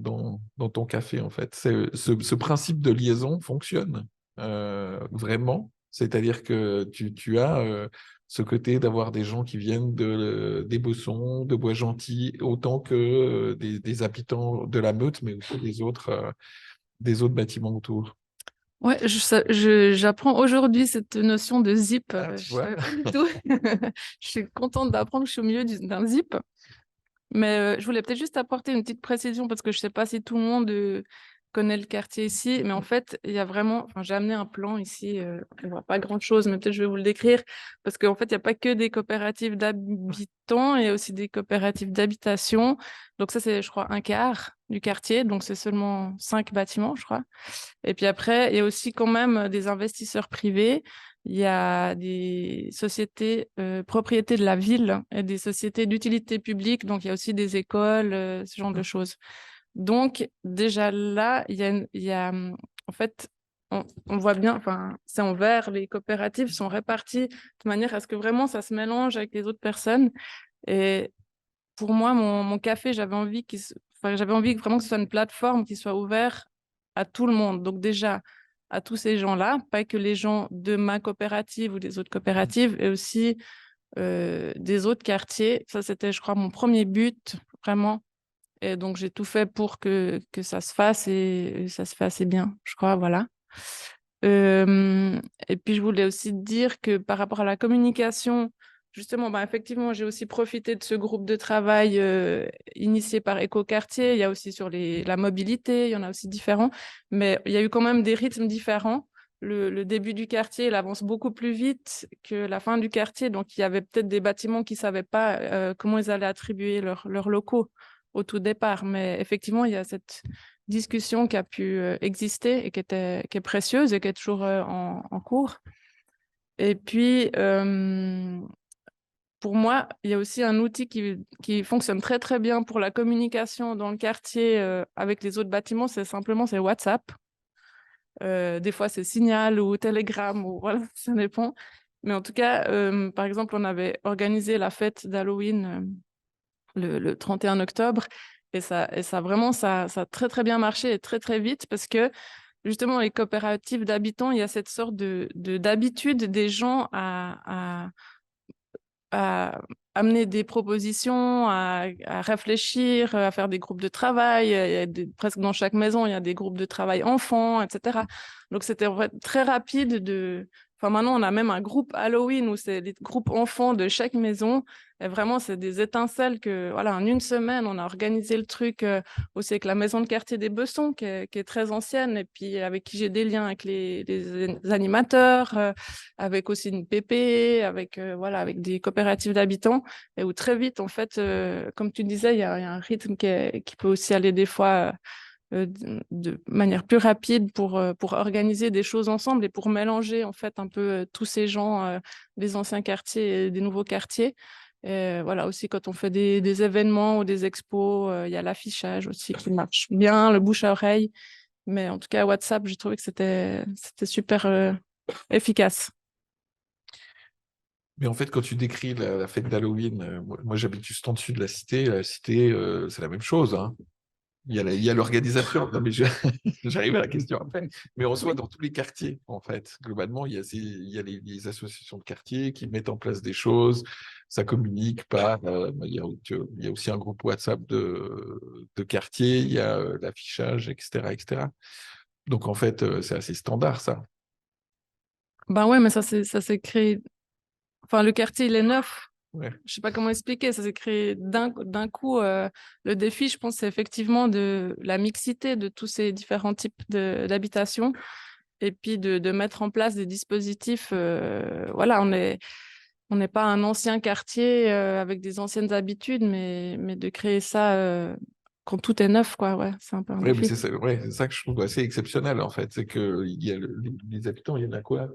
ton café, en fait. Ce principe de liaison fonctionne vraiment. C'est-à-dire que tu as ce côté d'avoir des gens qui viennent des Bossons, de Bois-Gentil, autant que des habitants de la Meute, mais aussi des autres bâtiments autour. Ouais, j'apprends aujourd'hui cette notion de zip. Tu Je vois. savais pas du tout. Je suis contente d'apprendre que je suis au milieu d'un zip. Mais je voulais peut-être juste apporter une petite précision parce que je sais pas si tout le monde connais le quartier ici, mais en fait, il y a vraiment, enfin, j'ai amené un plan ici, on voit pas grand-chose, mais peut-être je vais vous le décrire, parce qu'en fait, il n'y a pas que des coopératives d'habitants, il y a aussi des coopératives d'habitation. Donc ça, c'est, je crois, un quart du quartier, donc c'est seulement 5 bâtiments, je crois. Et puis après, il y a aussi quand même des investisseurs privés. Il y a des sociétés propriétés de la ville et des sociétés d'utilité publique. Donc, il y a aussi des écoles, ce genre de choses. Donc, déjà là, en fait, on voit bien, enfin, c'est en vert, les coopératives sont réparties de manière à ce que vraiment ça se mélange avec les autres personnes. Et pour moi, mon café, j'avais envie vraiment que ce soit une plateforme qui soit ouverte à tout le monde. Donc déjà, à tous ces gens-là, pas que les gens de ma coopérative ou des autres coopératives, et aussi des autres quartiers. Ça, c'était, je crois, mon premier but, vraiment. Et donc, j'ai tout fait pour que ça se fasse et ça se fait assez bien, je crois, voilà. Et puis, je voulais aussi dire que par rapport à la communication, justement, bah, effectivement, j'ai aussi profité de ce groupe de travail initié par Écoquartier. Il y a aussi sur la mobilité, il y en a aussi différents, mais il y a eu quand même des rythmes différents. Le début du quartier, il avance beaucoup plus vite que la fin du quartier. Donc, il y avait peut-être des bâtiments qui ne savaient pas comment ils allaient attribuer leurs locaux au tout départ. Mais effectivement, il y a cette discussion qui a pu exister et qui est précieuse et qui est toujours en cours. Et puis, pour moi, il y a aussi un outil qui fonctionne très, très bien pour la communication dans le quartier avec les autres bâtiments, c'est WhatsApp. Des fois, c'est Signal ou Telegram, ou voilà, ça dépend. Mais en tout cas, par exemple, on avait organisé la fête d'Halloween le 31 octobre. Et ça vraiment, ça a très, très bien marché et très, très vite parce que justement, les coopératives d'habitants, il y a cette sorte d'habitude des gens à amener des propositions, à réfléchir, à faire des groupes de travail. Il y a presque dans chaque maison, il y a des groupes de travail enfants, etc. Donc, c'était très rapide Enfin, maintenant, on a même un groupe Halloween où c'est les groupes enfants de chaque maison. Et vraiment, c'est des étincelles que, voilà, en une semaine, on a organisé le truc aussi avec la maison de quartier des Bessons, qui est très ancienne, et puis avec qui j'ai des liens avec les animateurs, avec aussi une PP, voilà, avec des coopératives d'habitants, et où très vite, en fait, comme tu disais, il y a un rythme qui peut aussi aller des fois de manière plus rapide pour organiser des choses ensemble et pour mélanger en fait un peu tous ces gens des anciens quartiers et des nouveaux quartiers. Et voilà, aussi quand on fait des événements ou des expos, il y a l'affichage aussi qui marche bien, le bouche à oreille. Mais en tout cas, WhatsApp, j'ai trouvé que c'était super efficace. Mais en fait, quand tu décris la fête d'Halloween, moi j'habite juste en dessus de la cité. La cité, c'est la même chose, hein. Il y a l'organisation. Non, mais j'arrive à la question après. Mais on se voit dans tous les quartiers, en fait. Globalement, il y a les associations de quartiers qui mettent en place des choses. Ça communique par. Il y a aussi un groupe WhatsApp de quartier. Il y a l'affichage, etc., etc. Donc, en fait, c'est assez standard, ça. Ben ouais, mais ça s'est créé. Enfin, le quartier, il est neuf. Ouais. Je sais pas comment expliquer, ça s'est créé d'un coup. Le défi, je pense, c'est effectivement de la mixité de tous ces différents types d'habitations et puis de mettre en place des dispositifs. Voilà, on n'est pas un ancien quartier avec des anciennes habitudes, mais de créer ça quand tout est neuf, quoi. Ouais, c'est un peu un Oui, mais défi. c'est ça que je trouve assez exceptionnel, en fait. C'est que les habitants, il y en a quoi?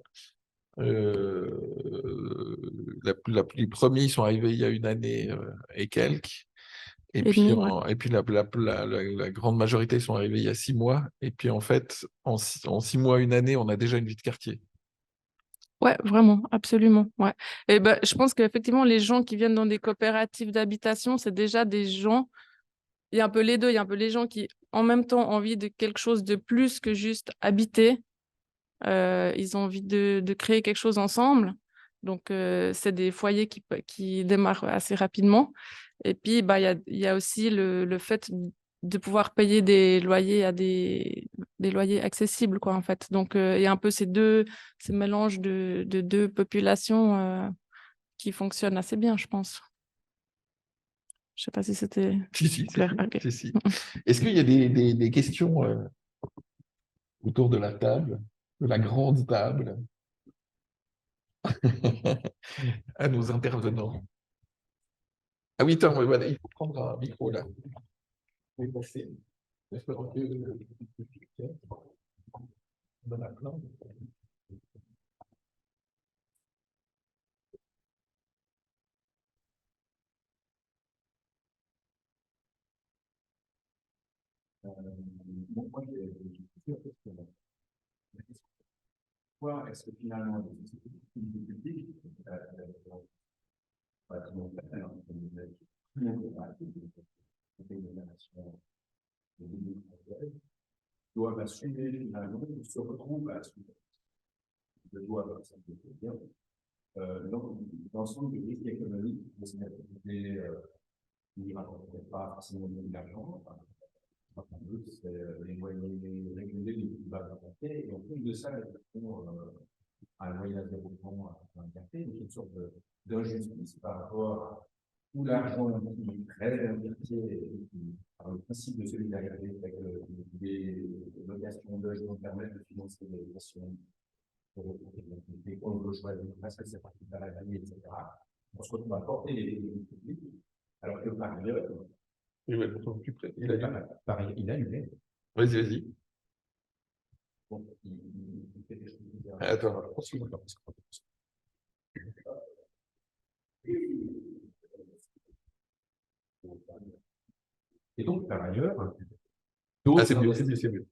Euh, les premiers sont arrivés il y a une année et quelques. Et demi, ouais. Et puis la grande majorité sont arrivés il y a 6 mois. Et puis en fait, en 6 mois, une année, on a déjà une vie de quartier. Ouais, vraiment, absolument. Ouais. Et ben, je pense qu'effectivement, les gens qui viennent dans des coopératives d'habitation, c'est déjà des gens. Il y a un peu les deux. Il y a un peu les gens qui, en même temps, ont envie de quelque chose de plus que juste habiter. Ils ont envie de créer quelque chose ensemble. Donc, c'est des foyers qui démarrent assez rapidement. Et puis, bah, il y a aussi le fait de pouvoir payer des loyers des loyers accessibles, quoi, en fait. Donc, il y a un peu ces mélanges de deux populations qui fonctionnent assez bien, je pense. Je sais pas si c'était Si, si, clair. Ok. si, si. Est-ce qu'il y a des questions autour de la table, de la grande table, à nos intervenants. Ah oui, attends, voilà, il faut prendre un micro là. Oui, passer. J'espère que on en a plein. Moi, j'ai une question. Pourquoi est-ce que finalement les institutions publiques, pas tout le monde fait, hein, comme vous l'avez dit, tout le monde va des nations de l'Union européenne, doivent assumer finalement, se retrouvent à assumer, doivent bien, l'ensemble du risque économique de cette activité qui ne rapporterait pas forcément de l'argent. Enfin, c'est les moyens régulés du bas de et en plus de ça, ils font un moyen de développement à un café, donc une sorte d'injustice par rapport à tout l'argent qui est très inversé par le principe de solidarité, avec des locations de logements permettent de financer des locations pour on veut choisir parce que c'est parti de la famille, etc. On se retrouve à porter les publics, alors que par ailleurs, Il va être plus près. Il a dit. il a annulé. Vas-y, vas-y. Donc, il fait des choses bizarres. Attends, et donc, par ailleurs, ah, c'est mieux, c'est mieux, c'est mieux.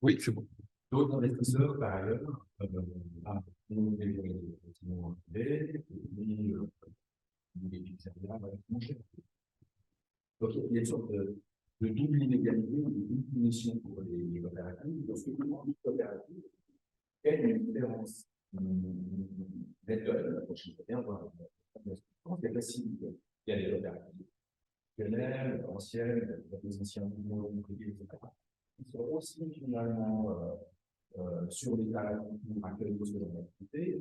Oui, c'est bon. d'autres investisseurs, par ailleurs, ont des bâtiments privés, des pizzeria, mon cher. Donc, il y a une sorte de double inégalité, de double punition pour les coopératives. Parce que les coopératives, quelle est la différence la prochaine fois, il y a facilité. Il y a les coopératives pionnières, anciennes, les anciens mouvements ouvriers, etc. Ils sont aussi finalement sur les talents pour accueillir de l'activité.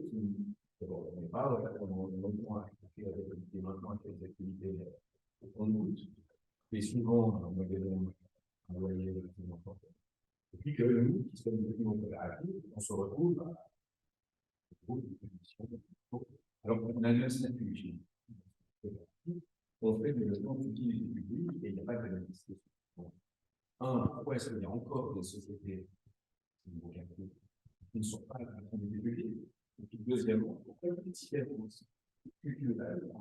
D'abord, on n'est pas pendant longtemps à activité maintenant avec les activités qu'on doute. Et souvent, un magasin, un loyer relativement fort. Et puis que nous, qui sommes des bâtiments coopératifs, on se retrouve à des conditions. Alors, on a un statut on fait des logements d'utilité publique et il n'y a pas d'investissement. Pourquoi est-ce qu'il y a encore des sociétés qui ne sont pas à la communauté publique? Et puis, deuxièmement, pourquoi il y a des différences culturelles?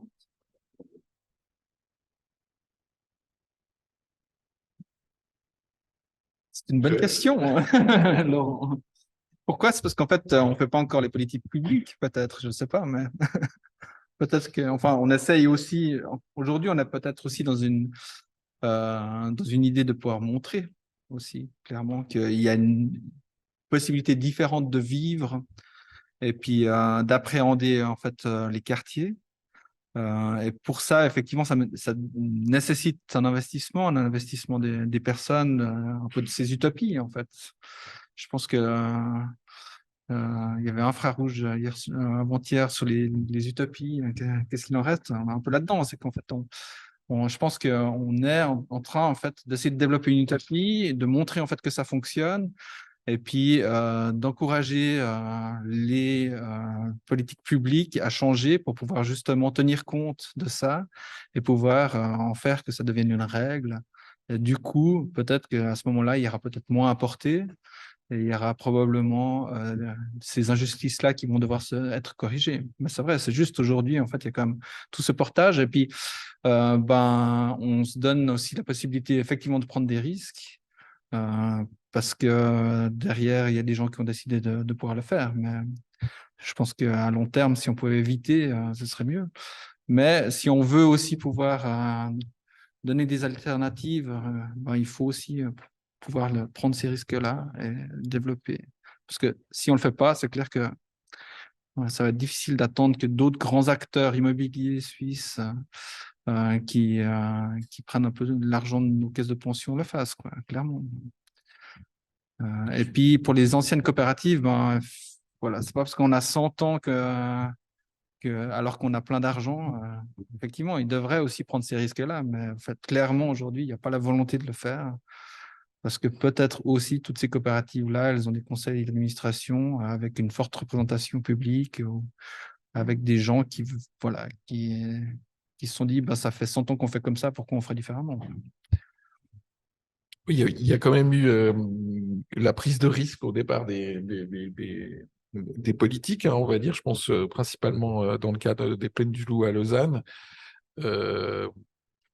C'est une bonne question, hein, Laurent. Pourquoi? C'est parce qu'en fait, on ne fait pas encore les politiques publiques, peut-être, je ne sais pas, mais peut-être que, enfin, on essaye aussi, aujourd'hui, on est peut-être aussi dans une idée de pouvoir montrer aussi, clairement, qu'il y a une possibilité différente de vivre et puis d'appréhender, en fait, les quartiers. Et pour ça, effectivement, ça nécessite un investissement des personnes, un peu de ces utopies, en fait. Je pense que il y avait un Infrarouge avant-hier sur les utopies. Qu'est-ce qu'il en reste? On est un peu là-dedans. C'est qu'en fait, je pense qu'on est en train en fait d'essayer de développer une utopie et de montrer en fait que ça fonctionne. Et puis d'encourager les politiques publiques à changer pour pouvoir justement tenir compte de ça et pouvoir en faire que ça devienne une règle. Et du coup, peut-être qu'à ce moment-là, il y aura peut-être moins à porter et il y aura probablement ces injustices-là qui vont devoir être corrigées. Mais c'est vrai, c'est juste aujourd'hui, en fait, il y a quand même tout ce portage et puis on se donne aussi la possibilité effectivement de prendre des risques. Parce que derrière, il y a des gens qui ont décidé de pouvoir le faire. Mais je pense qu'à long terme, si on pouvait éviter, ce serait mieux. Mais si on veut aussi pouvoir donner des alternatives, il faut aussi pouvoir prendre ces risques-là et le développer. Parce que si on ne le fait pas, c'est clair que ça va être difficile d'attendre que d'autres grands acteurs immobiliers suisses qui prennent un peu de l'argent de nos caisses de pension le fassent, quoi, clairement. Et puis, pour les anciennes coopératives, voilà, c'est pas parce qu'on a 100 ans alors qu'on a plein d'argent, effectivement, ils devraient aussi prendre ces risques-là. Mais en fait, clairement, aujourd'hui, il n'y a pas la volonté de le faire. Parce que peut-être aussi, toutes ces coopératives-là, elles ont des conseils d'administration avec une forte représentation publique, ou avec des gens voilà, qui se sont dit, bah, ça fait 100 ans qu'on fait comme ça, pourquoi on ferait différemment? Oui, il y a quand même eu la prise de risque au départ des politiques, hein, on va dire. Je pense principalement dans le cadre des Plaines du Loup à Lausanne, euh,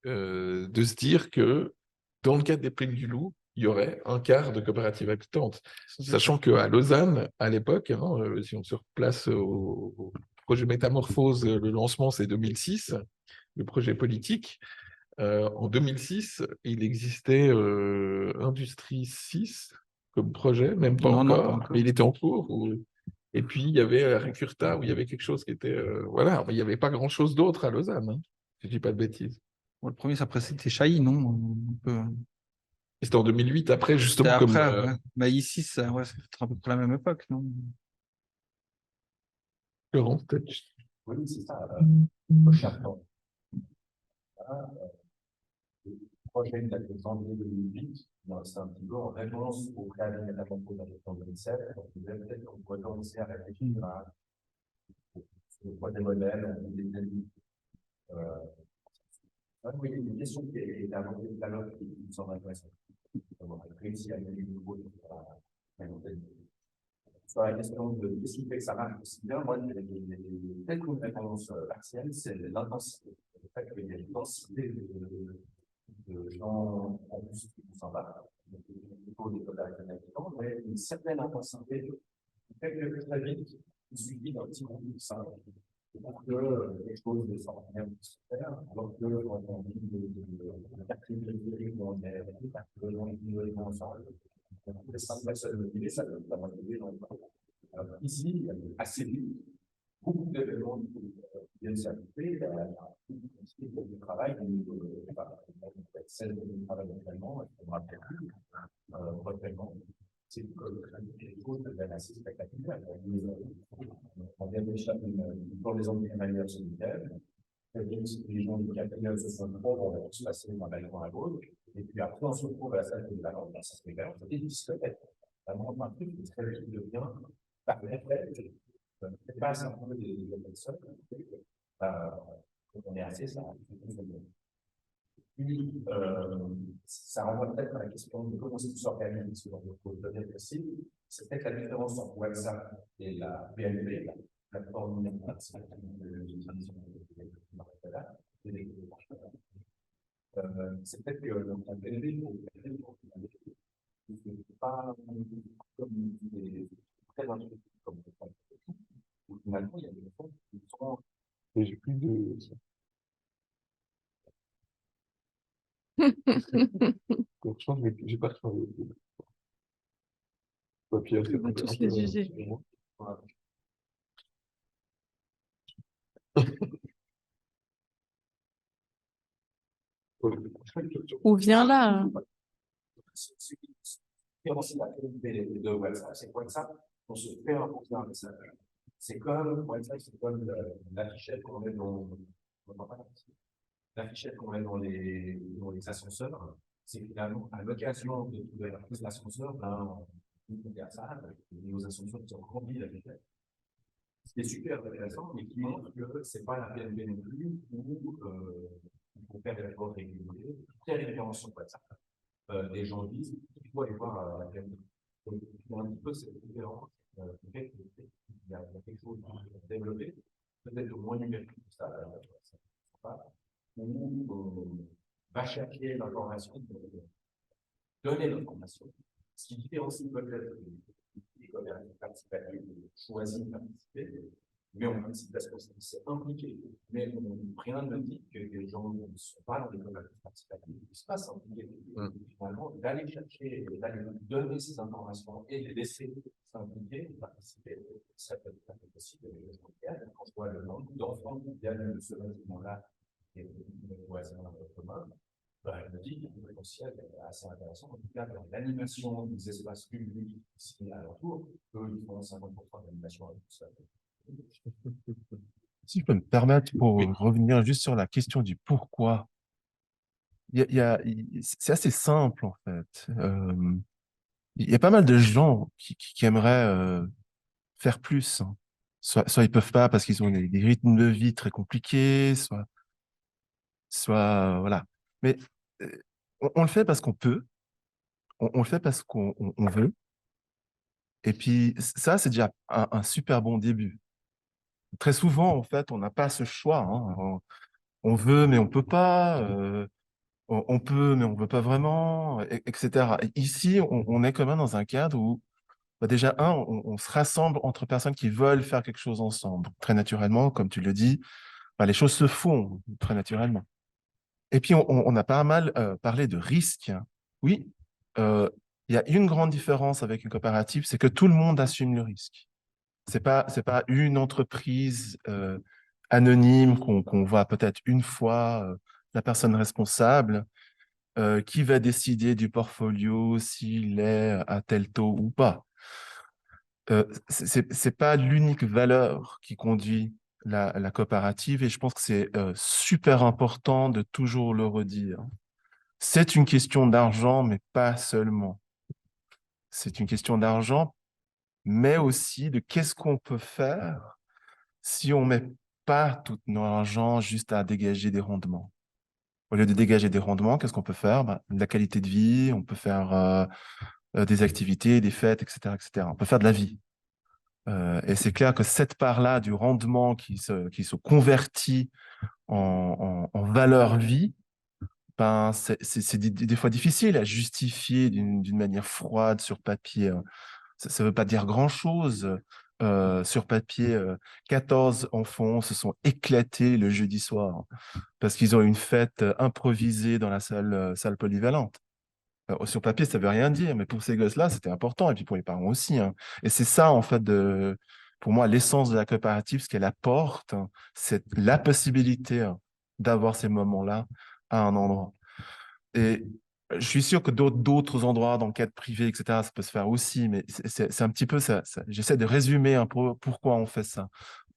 de se dire que dans le cadre des Plaines du Loup, il y aurait un quart de coopératives habitantes. Sachant qu'à Lausanne, à l'époque, hein, si on se replace au projet Métamorphose, le lancement c'est 2006, le projet politique. En 2006, il existait Industrie 6 comme projet, même pas Non, non, pas encore, encore. mais il était en cours. Et puis, il y avait Recurta, où il y avait quelque chose qui était... voilà, mais il n'y avait pas grand-chose d'autre à Lausanne, hein, si je ne dis pas de bêtises. Bon, le premier, c'était Chailly, non? Et c'était en 2008, après, C'était justement, comme... après, ouais. Bah, ici, ouais, c'est peut-être à peu près la même époque, non? Laurent, peut-être. Oui, c'est ça. Au Chardon. Le projet de la janvier 2008, c'est un petit peu en réponse au préavis de la métamorphose en 2007. Donc, peut-être qu'on pourrait commencer à réfléchir à le projet modèle, oui, il y a une question qui est abordée tout à l'heure qui me semble intéressante. On a réussi à gagner du nouveau sur la question de qu'est-ce qui fait que ça marche aussi bien. Moi, peut-être qu'une réponse partielle, c'est l'intensité. Le fait qu'il y a une densité de gens en plus qui s'en va, plutôt des coopératives habitants, mais une certaine intensité qui fait que très vite, il suffit d'un petit groupe de ça pour que quelque chose de extraordinaire puisse se faire, alors que quand on dit de quartier périphérique où on est parce que l'on est vivre ensemble, ça ne motiver, ça ne peut pas motiver. Ici, il y a assez vite beaucoup d'éléments qui viennent s'ajouter, il y a du travail, celle du travail actuellement, il faudra peut-être retraitement. C'est quelque chose d'assez spectaculaire. On vient d'échapper pour les hommes de manière solitaire. Les gens du capital se sont trop, on va tous passer d'un balcon à l'autre. Et puis après, on se retrouve à la salle de la langue, ça se révèle, on dit discothèque. Vraiment, un truc qui devient parfait. C'est pas simplement des personnes. On est assez ça. Puis, ça renvoie peut-être à la question de comment ça s'organise sur le données possible. C'est peut-être la différence entre WhatsApp et la PNP, la plateforme de c'est peut-être que la PNP, c'est pas comme des très intuitifs comme finalement, il y a des fonds qui sont. Et j'ai plus de... Donc, je pense que j'ai pas trouvé. Puis, On va tous les juger. Ou viens là. Et aussi la qualité de WhatsApp, c'est WhatsApp, on se fait un message. C'est comme WhatsApp, c'est comme l'affichette qu'on met dans l'affichette qu'on met dans les ascenseurs. C'est finalement à l'occasion de la prise d'ascenseur, on peut faire ça, nos ascenseurs qui sont remplis d'affichettes. Ce qui est super intéressant, mais qui montre que ce n'est pas la PNB non plus, où il faut faire des efforts réguliers, très régulièrement sur WhatsApp. Les gens disent qu'il faut aller voir la PNB. Donc, il y a un petit peu cette différence qui fait qu'il y a quelque chose à développer, peut-être moins numérique que ça, où on va chercher l'information, donner l'information, ce qui différencie peut-être les coopératives participatives choisissent de participer, mais on participe parce qu'on s'est impliqué. Mais rien ne dit que les gens ne sont pas dans les coopératives participatives, ils ne se passent impliqués. Finalement, d'aller chercher, d'aller donner ces informations et les laisser s'impliquer, participer, ça peut être possible. Quand je vois le nombre d'enfants qui viennent de ce bâtiment-là et de voisins communs, je me dis qu'il y a un potentiel assez intéressant. En tout cas, dans l'animation des espaces publics ici à l'entour, eux, ils font 50% d'animation avec tout ça. Si je peux me permettre, pour revenir juste sur la question du pourquoi c'est assez simple, en fait. Il y a pas mal de gens qui aimeraient faire plus, hein. Soit ils peuvent pas parce qu'ils ont des rythmes de vie très compliqués, soit voilà. Mais euh, on le fait parce qu'on peut, on le fait parce qu'on veut. Et puis ça, c'est déjà un super bon début. Très souvent, en fait, on n'a pas ce choix, hein. On veut, mais on peut pas. On peut, mais on veut pas vraiment, etc. Et ici, on est quand même dans un cadre où, bah, déjà, on se rassemble entre personnes qui veulent faire quelque chose ensemble. Très naturellement, comme tu le dis, bah, les choses se font très naturellement. Et puis, on a pas mal parlé de risques. Oui, euh, il y a une grande différence avec une coopérative, c'est que tout le monde assume le risque. C'est pas une entreprise anonyme qu'on voit peut-être une fois, la personne responsable qui va décider du portfolio, s'il est à tel taux ou pas. C'est pas l'unique valeur qui conduit la coopérative et je pense que c'est super important de toujours le redire. C'est une question d'argent, mais pas seulement. C'est une question d'argent, mais aussi de qu'est-ce qu'on peut faire si on met pas tout notre argent juste à dégager des rendements. Au lieu de dégager des rendements, qu'est-ce qu'on peut faire? Ben, de la qualité de vie, on peut faire des activités, des fêtes, etc., etc. On peut faire de la vie. Et c'est clair que cette part-là du rendement qui se convertit en valeur vie, ben, c'est des fois difficile à justifier d'une manière froide sur papier, hein. Ça ne veut pas dire grand-chose. Sur papier, 14 enfants se sont éclatés le jeudi soir parce qu'ils ont une fête improvisée dans la salle polyvalente. Sur papier, ça veut rien dire, mais pour ces gosses-là, c'était important, et puis pour les parents aussi, hein. Et c'est ça, en fait, pour moi, l'essence de la coopérative, ce qu'elle apporte, hein, c'est la possibilité d'avoir ces moments-là à un endroit. Et je suis sûr que d'autres endroits, dans le cadre privé, etc., ça peut se faire aussi, mais c'est un petit peu ça. J'essaie de résumer un peu pourquoi on fait ça.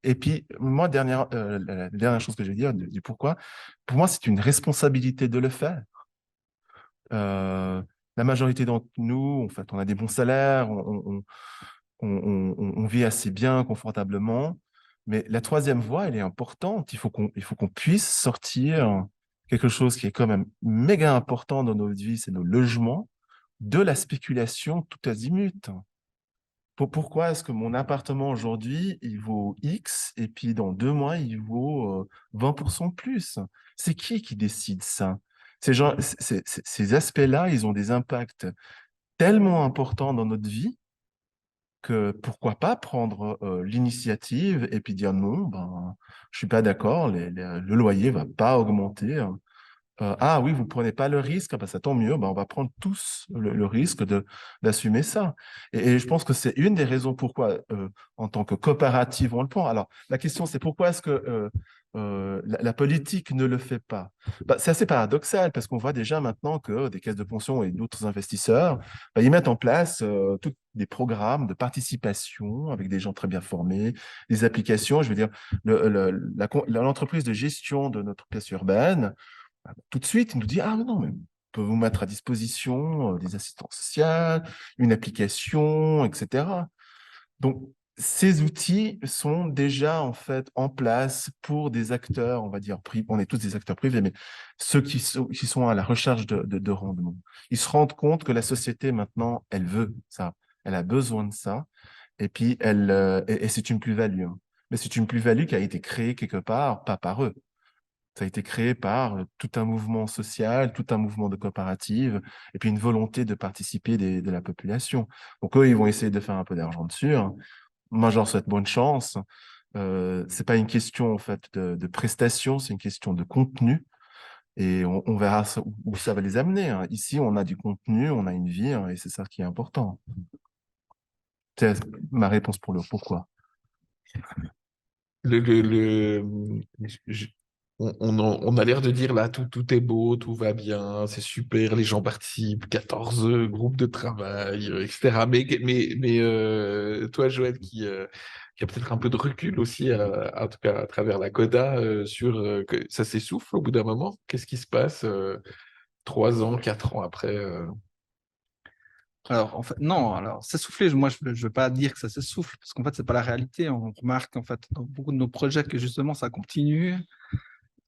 Et puis, moi, la dernière chose que je vais dire du pourquoi, pour moi, c'est une responsabilité de le faire. Euh, la majorité d'entre nous, en fait, on a des bons salaires, on vit assez bien, confortablement. Mais la troisième voie, elle est importante. Il faut qu'on puisse sortir quelque chose qui est quand même méga important dans notre vie, c'est nos logements, de la spéculation tout azimut. Pourquoi est-ce que mon appartement aujourd'hui, il vaut X et puis dans 2 mois, il vaut 20% de plus? C'est qui décide ça? Ces aspects-là, ils ont des impacts tellement importants dans notre vie que pourquoi pas prendre l'initiative et puis dire non, ben, je suis pas d'accord, le loyer va pas augmenter, hein. Ah oui, vous prenez pas le risque, ah ben, ça tombe mieux, ben, on va prendre tous le risque d'assumer ça. Et je pense que c'est une des raisons pourquoi, en tant que coopérative, on le prend. Alors, la question, c'est pourquoi est-ce que la politique ne le fait pas? Bah, c'est assez paradoxal parce qu'on voit déjà maintenant que des caisses de pension et d'autres investisseurs, bah, ils mettent en place tous des programmes de participation avec des gens très bien formés, des applications. Je veux dire, l'entreprise de gestion de notre pièce urbaine, tout de suite, il nous dit, ah non, mais on peut vous mettre à disposition des assistantes sociales, une application, etc. Donc, ces outils sont déjà en fait en place pour des acteurs, on va dire, on est tous des acteurs privés, mais ceux qui sont à la recherche de rendement. Ils se rendent compte que la société maintenant, elle veut ça, elle a besoin de ça, et puis et c'est une plus-value, hein. Mais c'est une plus-value qui a été créée quelque part, pas par eux. Ça a été créé par tout un mouvement social, tout un mouvement de coopérative, et puis une volonté de participer de la population. Donc eux, ils vont essayer de faire un peu d'argent dessus, hein. Moi, je leur souhaite bonne chance. C'est pas une question en fait de prestation, c'est une question de contenu, et on verra où ça va les amener, hein. Ici, on a du contenu, on a une vie, hein, et c'est ça qui est important. C'est ma réponse pour le pourquoi. Le, le, le- je- on a l'air de dire là, tout est beau, tout va bien, c'est super, les gens participent, 14 groupes de travail, etc. Mais toi, Joël, qui a peut-être un peu de recul aussi, en tout cas à travers la coda, sur que ça s'essouffle au bout d'un moment, qu'est-ce qui se passe? 3 ans, 4 ans après. Alors, en fait, non, alors s'essouffler, moi, je ne veux pas dire que ça s'essouffle, parce qu'en fait, c'est pas la réalité. On remarque, en fait, dans beaucoup de nos projets que justement, ça continue,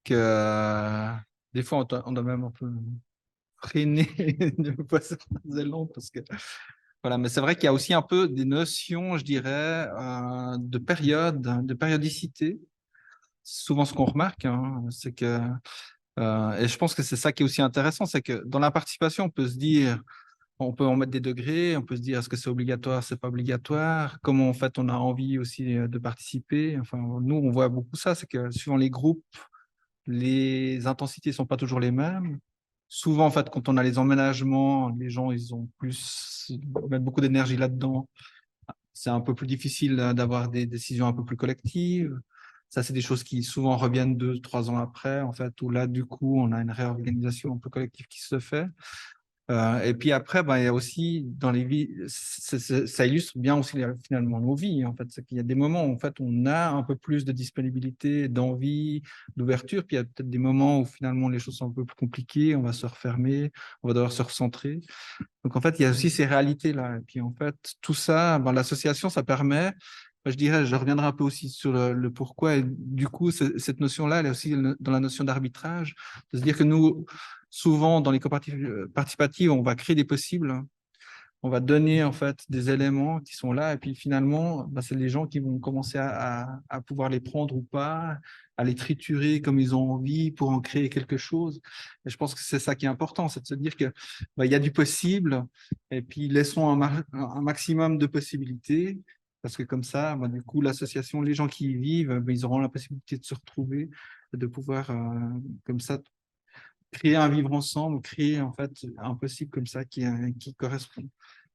que des fois, on doit même un peu freiner de certains élans, parce que, voilà, mais c'est vrai qu'il y a aussi un peu des notions, je dirais, de période, de périodicité. C'est souvent ce qu'on remarque, hein, c'est que, et je pense que c'est ça qui est aussi intéressant, c'est que dans la participation, on peut se dire, on peut en mettre des degrés, on peut se dire est-ce que c'est obligatoire, c'est pas obligatoire, comment en fait on a envie aussi de participer. Enfin, nous, on voit beaucoup ça, c'est que suivant les groupes, les intensités sont pas toujours les mêmes. Souvent, en fait, quand on a les emménagements, les gens, ils ont plus, ils mettent beaucoup d'énergie là-dedans. C'est un peu plus difficile d'avoir des décisions un peu plus collectives. Ça, c'est des choses qui souvent reviennent 2, 3 ans après, en fait, où là, du coup, on a une réorganisation un peu collective qui se fait. Et puis après, ben, il y a aussi dans les vies, ça illustre bien aussi finalement nos vies. En fait, c'est qu'il y a des moments où en fait on a un peu plus de disponibilité, d'envie, d'ouverture. Puis il y a peut-être des moments où finalement les choses sont un peu plus compliquées, on va se refermer, on va devoir se recentrer. Donc en fait, il y a aussi ces réalités-là. Et puis en fait, tout ça, ben, l'association, ça permet. Je dirais, je reviendrai un peu aussi sur le pourquoi. Et du coup, cette notion-là, elle est aussi dans la notion d'arbitrage, de se dire que nous, souvent, dans les coopératives participatives, on va créer des possibles, on va donner en fait des éléments qui sont là, et puis finalement, bah, c'est les gens qui vont commencer à pouvoir les prendre ou pas, à les triturer comme ils ont envie pour en créer quelque chose. Et je pense que c'est ça qui est important, c'est de se dire que bah, il y a du possible, et puis laissons un maximum de possibilités. Parce que comme ça, bah, du coup, l'association, les gens qui y vivent, bah, ils auront la possibilité de se retrouver, de pouvoir, comme ça, créer un vivre ensemble, créer en fait un possible comme ça qui correspond.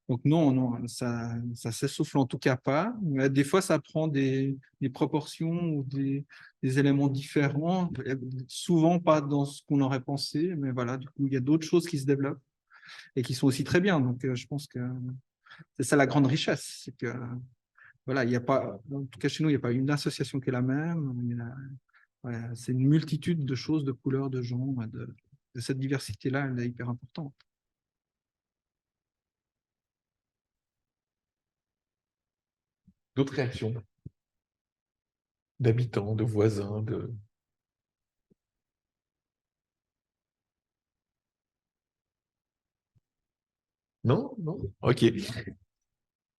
Donc non, non, ça s'essouffle en tout cas pas. Mais des fois, ça prend des proportions ou des éléments différents, souvent pas dans ce qu'on aurait pensé, mais voilà, du coup, il y a d'autres choses qui se développent et qui sont aussi très bien. Donc je pense que c'est ça la grande richesse, c'est que voilà, il n'y a pas, en tout cas chez nous, il n'y a pas une association qui est la même. Voilà, c'est une multitude de choses, de couleurs, de gens, de cette diversité-là, elle est hyper importante. D'autres réactions d'habitants, de voisins, de... Non? Non? Ok.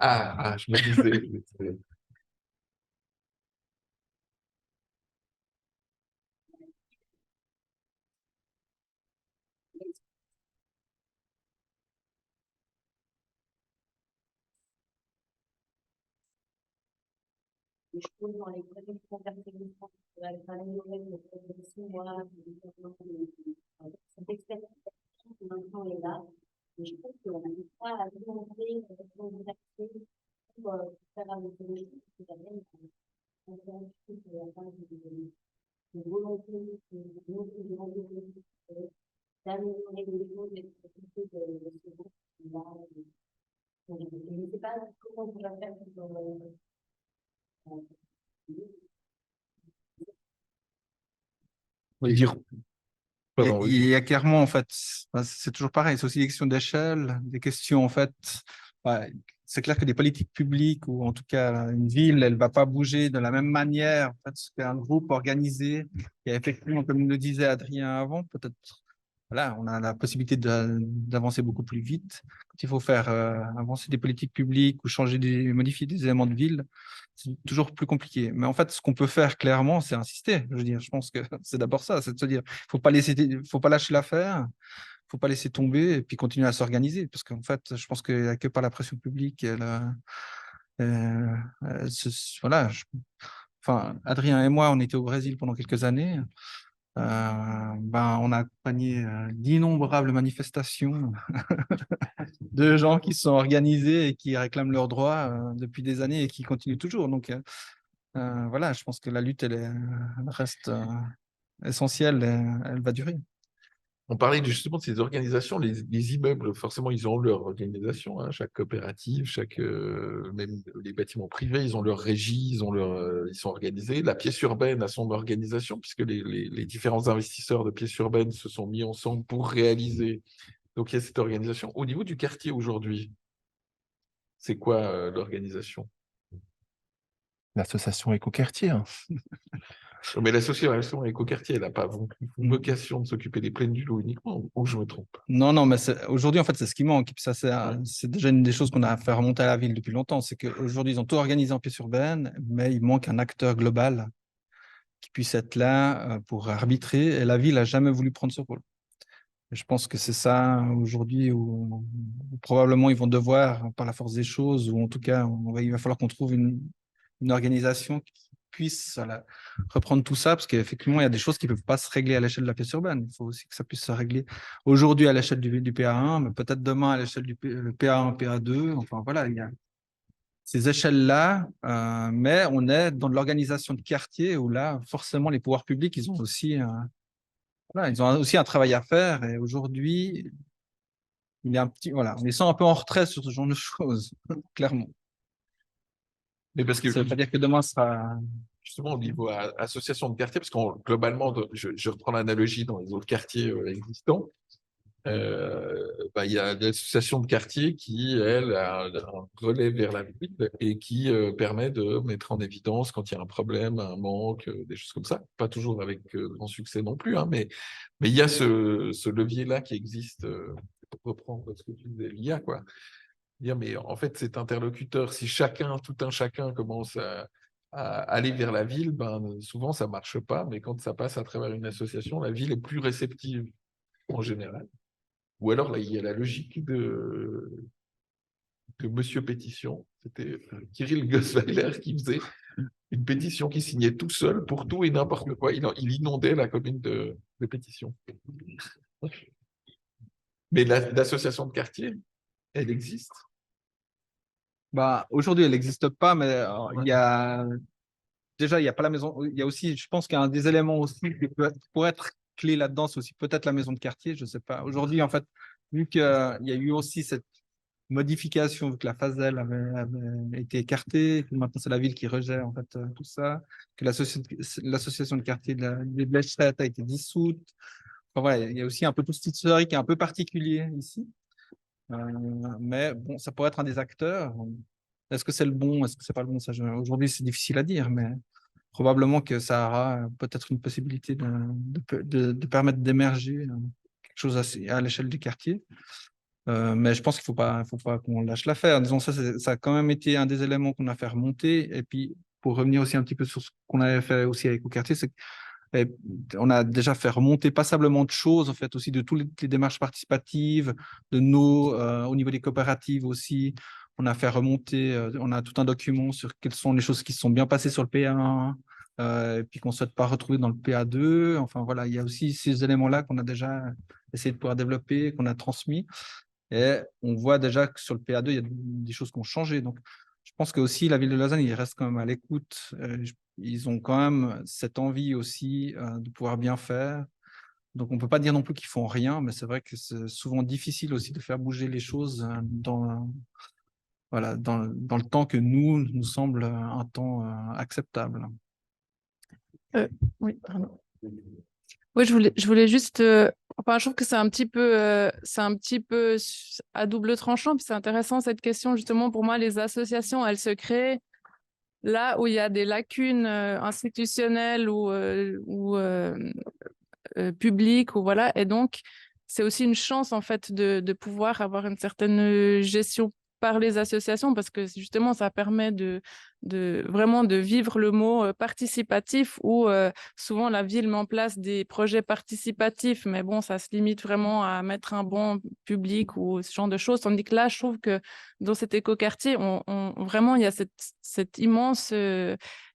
Je me disais. Je trouve dans les projets conversations, cette expérimentation qui maintenant est là. Et je trouve qu'on n'arrive pas à alimenter pour faire avec les choses qui amènent de volonté, d'améliorer les choses et de profiter de ce groupe qui est là. Je ne sais pas comment on va faire pour Dire... Pardon, Il y a clairement, en fait, c'est toujours pareil, c'est aussi des questions d'échelle, des questions, en fait, ouais, c'est clair que des politiques publiques, ou en tout cas une ville, elle ne va pas bouger de la même manière, en fait, qu'un groupe organisé. Il y a effectivement, comme le disait Adrien avant, peut-être, voilà, on a la possibilité d'avancer beaucoup plus vite. Quand il faut faire avancer des politiques publiques ou modifier des éléments de ville, c'est toujours plus compliqué. Mais en fait, ce qu'on peut faire clairement, c'est insister. Je veux dire, je pense que c'est d'abord ça, c'est de se dire, faut pas lâcher l'affaire, faut pas laisser tomber et puis continuer à s'organiser. Parce qu'en fait, je pense qu'il n'y a que par la pression publique, voilà. Enfin, Adrien et moi, on était au Brésil pendant quelques années. On a accompagné d'innombrables manifestations de gens qui se sont organisés et qui réclament leurs droits depuis des années et qui continuent toujours. Donc voilà, je pense que la lutte, elle reste essentielle, et elle va durer. On parlait justement de ces organisations, les immeubles, forcément, ils ont leur organisation, hein, chaque coopérative, même les bâtiments privés, ils ont leur régie, ils sont organisés. La pièce urbaine a son organisation, puisque les différents investisseurs de pièces urbaines se sont mis ensemble pour réaliser. Donc, il y a cette organisation. Au niveau du quartier aujourd'hui, c'est quoi l'organisation? L'association Écoquartier, hein. Mais l'association Écoquartier, elle n'a pas vocation de s'occuper des plaines du Lot uniquement, ou je me trompe? Non, non, mais aujourd'hui, en fait, c'est ce qui manque. Et puis ça, c'est déjà une des choses qu'on a fait remonter à la ville depuis longtemps. C'est qu'aujourd'hui, ils ont tout organisé en pièces urbaines, mais il manque un acteur global qui puisse être là pour arbitrer. Et la ville n'a jamais voulu prendre ce rôle. Et je pense que c'est ça aujourd'hui où probablement ils vont devoir, par la force des choses, ou en tout cas, il va falloir qu'on trouve une organisation qui puisse reprendre tout ça, parce qu'effectivement, il y a des choses qui ne peuvent pas se régler à l'échelle de la pièce urbaine. Il faut aussi que ça puisse se régler aujourd'hui à l'échelle du PA1, mais peut-être demain à l'échelle du PA1, PA2. Enfin, voilà, il y a ces échelles-là, mais on est dans de l'organisation de quartier où là, forcément, les pouvoirs publics, ils ont aussi un travail à faire. Et aujourd'hui, il est voilà, on les sent un peu en retrait sur ce genre de choses, clairement. Mais parce que Ça ne veut pas dire que demain sera. justement, au niveau association de quartier, parce qu'on globalement, je reprends l'analogie dans les autres quartiers existants, il y a l'association de quartier qui, elle, a un relais vers la ville et qui permet de mettre en évidence quand il y a un problème, un manque, des choses comme ça. Pas toujours avec grand succès non plus, hein, mais il y a ce levier-là qui existe, pour reprendre ce que tu disais, l'IA, quoi. Dire, mais en fait, cet interlocuteur, si tout un chacun commence à aller vers la ville, souvent ça ne marche pas, mais quand ça passe à travers une association, la ville est plus réceptive en général. Ou alors, là, il y a la logique de Monsieur Pétition. C'était Kirill Gossweiler qui faisait une pétition qui signait tout seul pour tout et n'importe quoi. Il inondait la commune de pétitions. Mais l'association de quartier, elle existe. Aujourd'hui, elle n'existe pas, mais déjà, il n'y a pas la maison. Il y a aussi, je pense qu'il y a un des éléments aussi qui pourrait être clé là-dedans, c'est aussi peut-être la maison de quartier, je ne sais pas. Aujourd'hui, en fait, vu qu'il y a eu aussi cette modification, vu que la FASEL avait été écartée, que maintenant c'est la ville qui regère en fait tout ça, que l'association de quartier des Blécherettes a été dissoute. Enfin, voilà, il y a aussi un peu tout ce historique qui est un peu particulier ici. Mais bon, ça pourrait être un des acteurs. Est-ce que c'est le bon? Est-ce que c'est pas le bon? Aujourd'hui, c'est difficile à dire, mais probablement que ça aura peut-être une possibilité de permettre d'émerger quelque chose à l'échelle du quartier. Mais je pense qu'il faut pas qu'on lâche l'affaire. Disons, ça a quand même été un des éléments qu'on a fait remonter. Et puis, pour revenir aussi un petit peu sur ce qu'on avait fait aussi avec Écoquartier, c'est on a déjà fait remonter passablement de choses, en fait, aussi de toutes les démarches participatives, au niveau des coopératives aussi. On a fait remonter, on a tout un document sur quelles sont les choses qui se sont bien passées sur le PA1, et puis qu'on ne souhaite pas retrouver dans le PA2. Enfin, voilà, il y a aussi ces éléments-là qu'on a déjà essayé de pouvoir développer, qu'on a transmis. Et on voit déjà que sur le PA2, il y a des choses qui ont changé. Donc, je pense que aussi la ville de Lausanne, il reste quand même à l'écoute. Ils ont quand même cette envie aussi de pouvoir bien faire. Donc, on ne peut pas dire non plus qu'ils font rien, mais c'est vrai que c'est souvent difficile aussi de faire bouger les choses dans le temps que nous semble un temps acceptable. Oui, pardon. Oui, je voulais juste. Enfin, je trouve que c'est un petit peu à double tranchant. Puis c'est intéressant cette question justement. Pour moi, les associations, elles se créent là où il y a des lacunes institutionnelles ou publiques ou voilà. Et donc, c'est aussi une chance en fait de pouvoir avoir une certaine gestion par les associations parce que justement, ça permet vraiment de vivre le mot participatif où souvent la ville met en place des projets participatifs, mais bon, ça se limite vraiment à mettre un banc public ou ce genre de choses. Tandis que là, je trouve que dans cet écoquartier, vraiment, il y a cette immense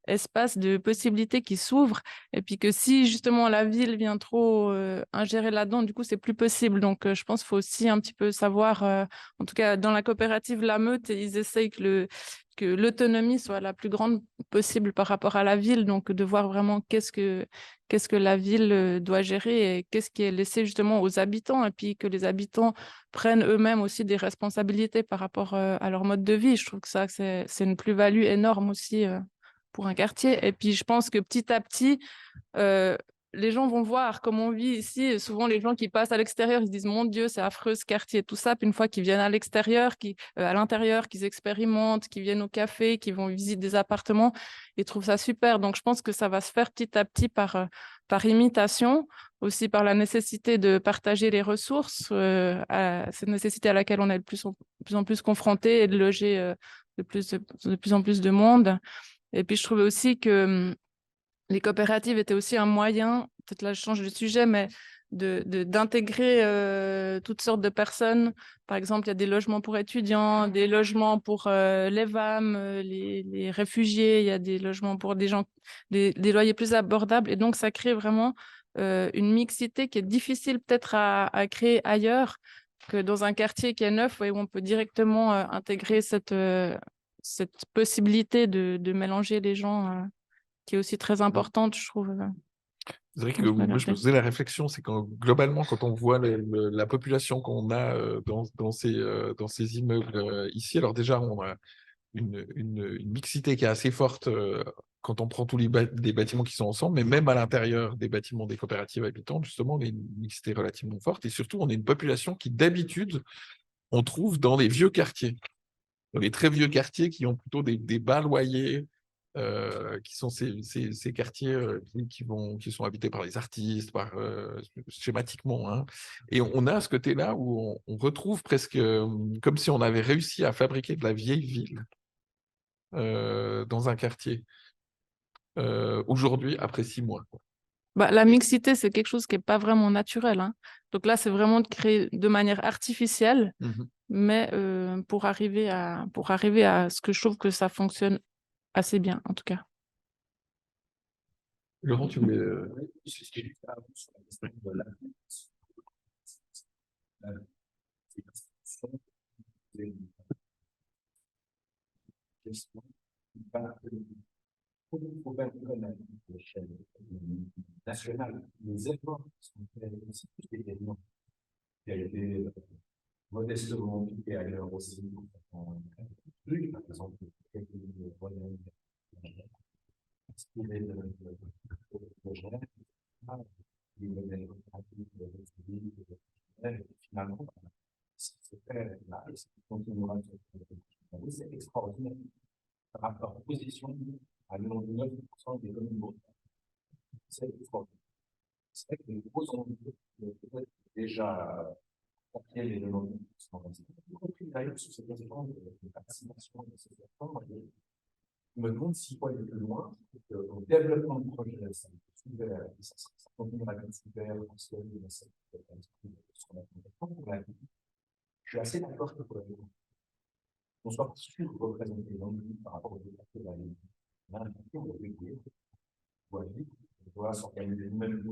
espace de possibilités qui s'ouvrent. Et puis que si justement la ville vient trop ingérer là-dedans, du coup, c'est plus possible. Donc, je pense qu'il faut aussi un petit peu savoir, en tout cas, dans la coopérative La Meute, ils essayent que l'autonomie soit la plus grande possible par rapport à la ville. Donc, de voir vraiment qu'est-ce que la ville doit gérer et qu'est-ce qui est laissé justement aux habitants. Et puis que les habitants prennent eux-mêmes aussi des responsabilités par rapport à leur mode de vie. Je trouve que ça, c'est une plus-value énorme aussi pour un quartier. Et puis, je pense que petit à petit, euh, les gens vont voir comment on vit ici. Et souvent, les gens qui passent à l'extérieur, ils se disent, mon Dieu, c'est affreux ce quartier, tout ça. Puis une fois qu'ils viennent à l'extérieur, à l'intérieur, qu'ils expérimentent, qu'ils viennent au café, qu'ils vont visiter des appartements, ils trouvent ça super. Donc, je pense que ça va se faire petit à petit par imitation, aussi par la nécessité de partager les ressources, cette nécessité à laquelle on est de plus en plus confronté et de loger de plus en plus de monde. Et puis, je trouvais aussi que les coopératives étaient aussi un moyen, peut-être là je change de sujet, mais d'intégrer toutes sortes de personnes. Par exemple, il y a des logements pour étudiants, des logements pour les femmes, les réfugiés, il y a des logements pour des gens, des loyers plus abordables. Et donc, ça crée vraiment une mixité qui est difficile peut-être à créer ailleurs que dans un quartier qui est neuf, où on peut directement intégrer cette possibilité de mélanger les gens qui est aussi très importante, je trouve. C'est vrai que Je moi, je me regardais. faisais la réflexion, c'est quand globalement, quand on voit la population qu'on a dans ces immeubles ici, alors déjà, on a une mixité qui est assez forte quand on prend tous les bâtiments qui sont ensemble, mais même à l'intérieur des bâtiments des coopératives habitantes, justement, on a une mixité relativement forte. Et surtout, on a une population qui, d'habitude, on trouve dans les vieux quartiers, dans les très vieux quartiers qui ont plutôt des bas loyers, qui sont ces quartiers qui sont habités par les artistes, schématiquement. Hein. Et on a ce côté-là où on retrouve presque comme si on avait réussi à fabriquer de la vieille ville dans un quartier aujourd'hui, après 6 mois. Quoi. Bah, la mixité, c'est quelque chose qui n'est pas vraiment naturel. Hein. Donc là, c'est vraiment de créer de manière artificielle, mais pour arriver à ce que je trouve que ça fonctionne assez bien, en tout cas. Laurent, tu voulais. Oui, c'est ce que j'ai fait avant sur la question de la c'est une institution, c'est une question qui parle de il faut faire connaître à l'échelle nationale les efforts qui sont faits aussi plus également qui a été modestement piqué ailleurs aussi par exemple quelques moyens inspirés de Genève, des modèles pratiques de finalement, c'est fait là, et ça continuera de se c'est extraordinaire par rapport à position à 99% des communes. C'est extraordinaire. C'est vrai que les gros enjeux, peut-être déjà porter les demandes qui sont avancées, y compris d'ailleurs sur cette question de vaccination de ces enfants. Je me demande s'il faut aller plus loin, au développement de projets, ça continuera à être super, parce que ce qu'on a fait. Je suis assez d'accord que on soit sûr de représenter l'ennui par rapport au département de la ligne. Là, on doit réguler, on doit s'organiser nous-mêmes,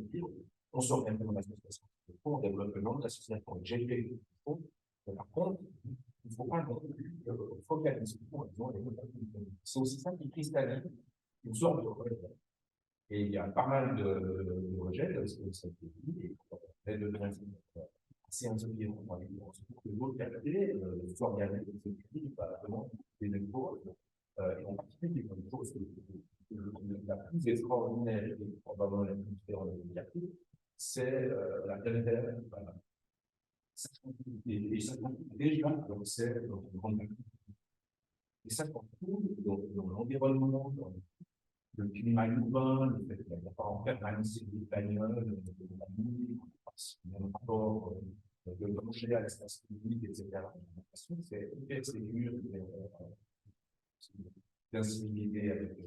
on s'organise dans l'association, on développe le nom de l'association GP. Par contre, il ne faut pas focaliser. C'est aussi ça qui cristallise une sorte de rejet. Et il y a pas mal de rejets, parce que ça a été dit, et de principe assez insolite pour que l'autre quartier s'organise, pas vraiment des niveaux, et en particulier comme chose la plus extraordinaire et probablement la plus différente de quartier, c'est la qualité. Et ça déjà, donc c'est une grande et ça se retrouve dans l'environnement, dans le climat urbain, le fait qu'il n'y a pas en permanence des bagnoles, de la nuit, le rapport de danger à l'espace public, etc. C'est hyper sécure, d'incivilité avec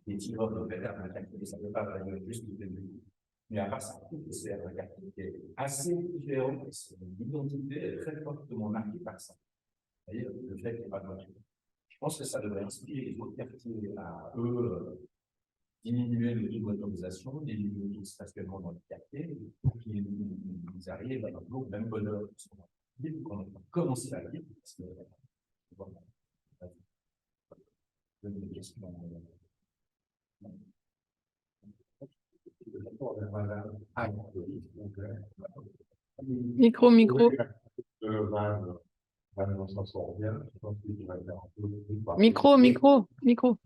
les tireurs de pétard, ça ne peut pas varier juste du début. Mais à part ça, c'est un quartier qui est assez différent, c'est une identité très fortement marquée par ça. C'est-à-dire le fait qu'il n'y a pas de voiture. Je pense que ça devrait inspirer les autres quartiers à eux diminuer le taux d'autorisation, diminuer le taux de stationnement dans les quartiers, pour qu'ils arrivent à un jour même bonheur. On a commencé à vivre, parce que voilà, une question. Micro, micro. Micro, micro, micro.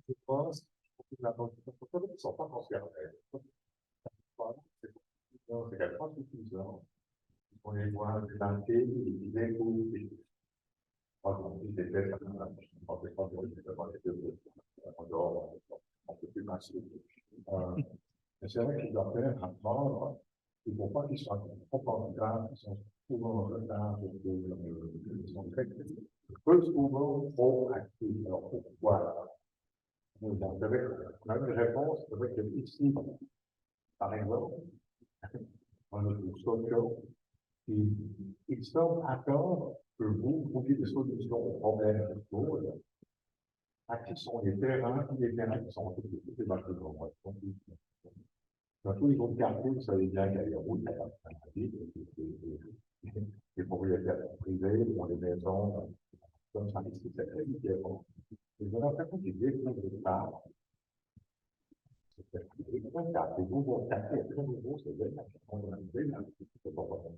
Je pense que la banque ne sont pas concernés. C'est qu'à 36 ans, on les voit planter, ils découvrent. Moi, je me dis, c'est fait, je ne pensais pas que c'était pas les deux. En dehors, on ne peut plus marcher. Mais c'est vrai qu'ils doivent faire apprendre. Il ne faut pas qu'ils soient trop en retard, ils sont souvent en retard, ils sont très critiques. Peu souvent trop actifs. Alors pourquoi? On a une réponse, c'est vrai que ici, par exemple, on a des solutions qui semblent attendre que vous trouviez des solutions aux problèmes qui se posent. À qui sont les terrains qui sont occupés dans le monde. Dans tous les autres quartiers, vous savez bien qu'il y a des routes, des propriétaires privés, dans les maisons, comme ça, c'est très différent. Et j'ai l'impression qu'ils découvrent ça. C'est nouveau, c'est très nouveau, c'est vrai, on a arrivé là, c'est pas vraiment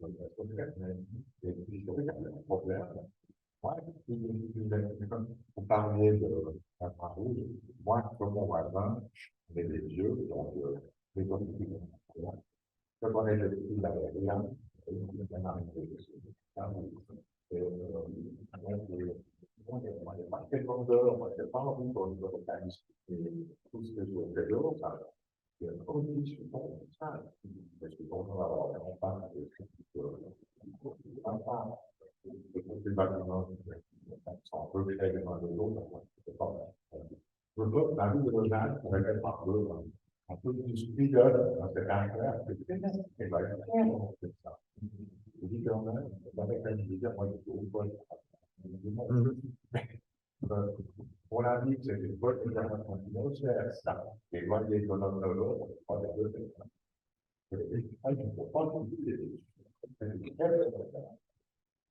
mais puis je trouvais qu'il y avait un problème. Moi, vous parliez de la rouge, moi, comme mon voisin, on est des vieux, donc les politiques, quand on est des petits derrière, on a arrivé on n'est pas très vendeur, on n'est pas envie pour nous organiser tout ce que je fais là, ça. Il y a une condition pour ça. Parce que quand on va avoir un parle de des bâtiments qui sont un peu près l'un de l'autre, je veux la vie de Lausanne pourrait être un peu plus fidèle dans cette affaire. C'est ça. Je dis quand même, avec la musique, moi, je trouve pas. Pour la vie, c'est une bonne intervention financière, ça. Et moi, les économes de l'autre, pas de deux. Il ne faut pas oublier. C'est un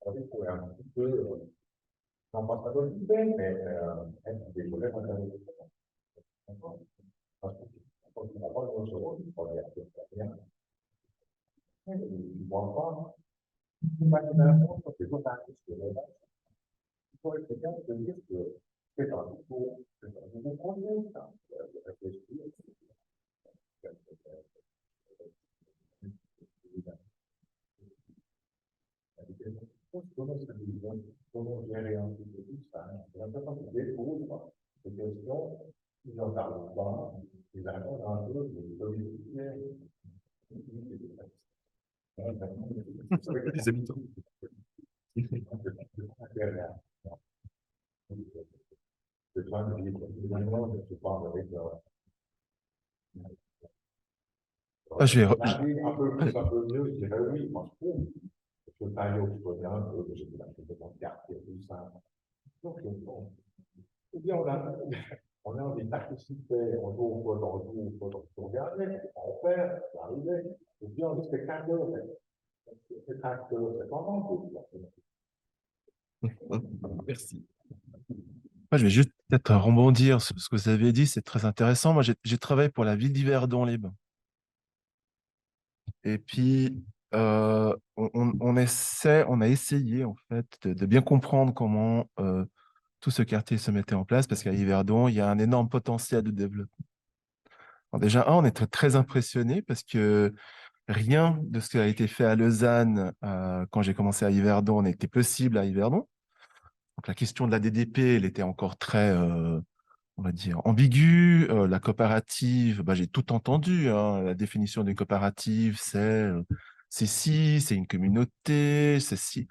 petit peu, non pas ça doit être mais être des collègues parce qu'on n'a pas grand chose, on regarde rien. Ils ne voient pas. Imaginalement, c'est tout un risque. Il faut être quelqu'un de dire que c'est un nouveau projet, ça. Réfléchir. Comment gérer un petit peu tout ça? J'ai l'impression qu'ils découvrent ces questions, ils n'en parlent pas, ils attendent un peu de politiciens. Les habitants. C'est pas une vie, finalement, je parle avec Je vais. un peu mieux, je dirais oui, moi je trouve. Je peux pas aller au citoyen, je peux la faire dans le quartier, tout ça. Donc, bon. Eh bien, on a envie de participer, on joue au foot, on regarde, on fait, c'est arrivé. Et puis, on est spectateur, c'est pas vraiment Merci. Moi, je vais juste peut-être rebondir sur ce que vous avez dit, c'est très intéressant. Moi, j'ai travaillé pour la ville d'Yverdon-les-Bains. Et puis, on a essayé, en fait, de bien comprendre comment tout ce quartier se mettait en place, parce qu'à Yverdon, il y a un énorme potentiel de développement. Alors déjà, on est très impressionné parce que rien de ce qui a été fait à Lausanne quand j'ai commencé à Yverdon n'était possible à Yverdon. Donc la question de la DDP, elle était encore très on va dire, ambigu. La coopérative, bah, j'ai tout entendu, hein. La définition d'une coopérative, c'est si, c'est une communauté, c'est si.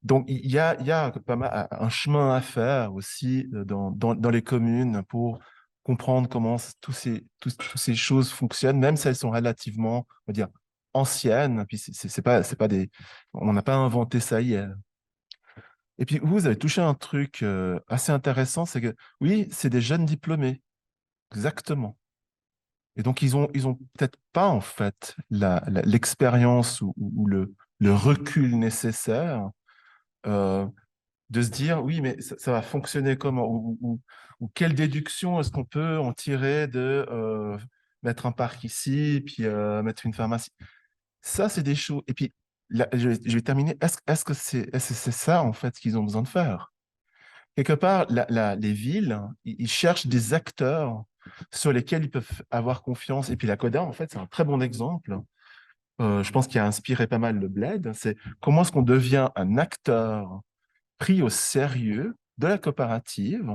Donc, il y a pas mal, un chemin à faire aussi dans les communes pour comprendre comment tous ces choses fonctionnent, même si elles sont relativement, on va dire, anciennes. Puis c'est pas on n'a pas inventé ça hier. Et puis vous avez touché un truc assez intéressant, c'est que oui, c'est des jeunes diplômés, exactement. Et donc ils ont peut-être pas en fait l'expérience ou le recul nécessaire euh, de se dire, oui, mais ça va fonctionner comment ou quelle déduction est-ce qu'on peut en tirer de mettre un parc ici, puis mettre une pharmacie. Ça, c'est des choses. Et puis, là, je vais terminer. Est-ce que c'est ça, en fait, qu'ils ont besoin de faire? Quelque part, les villes, ils cherchent des acteurs sur lesquels ils peuvent avoir confiance. Et puis, la Coda, en fait, c'est un très bon exemple. Je pense qu'il a inspiré pas mal le Bled. C'est comment est-ce qu'on devient un acteur pris au sérieux de la coopérative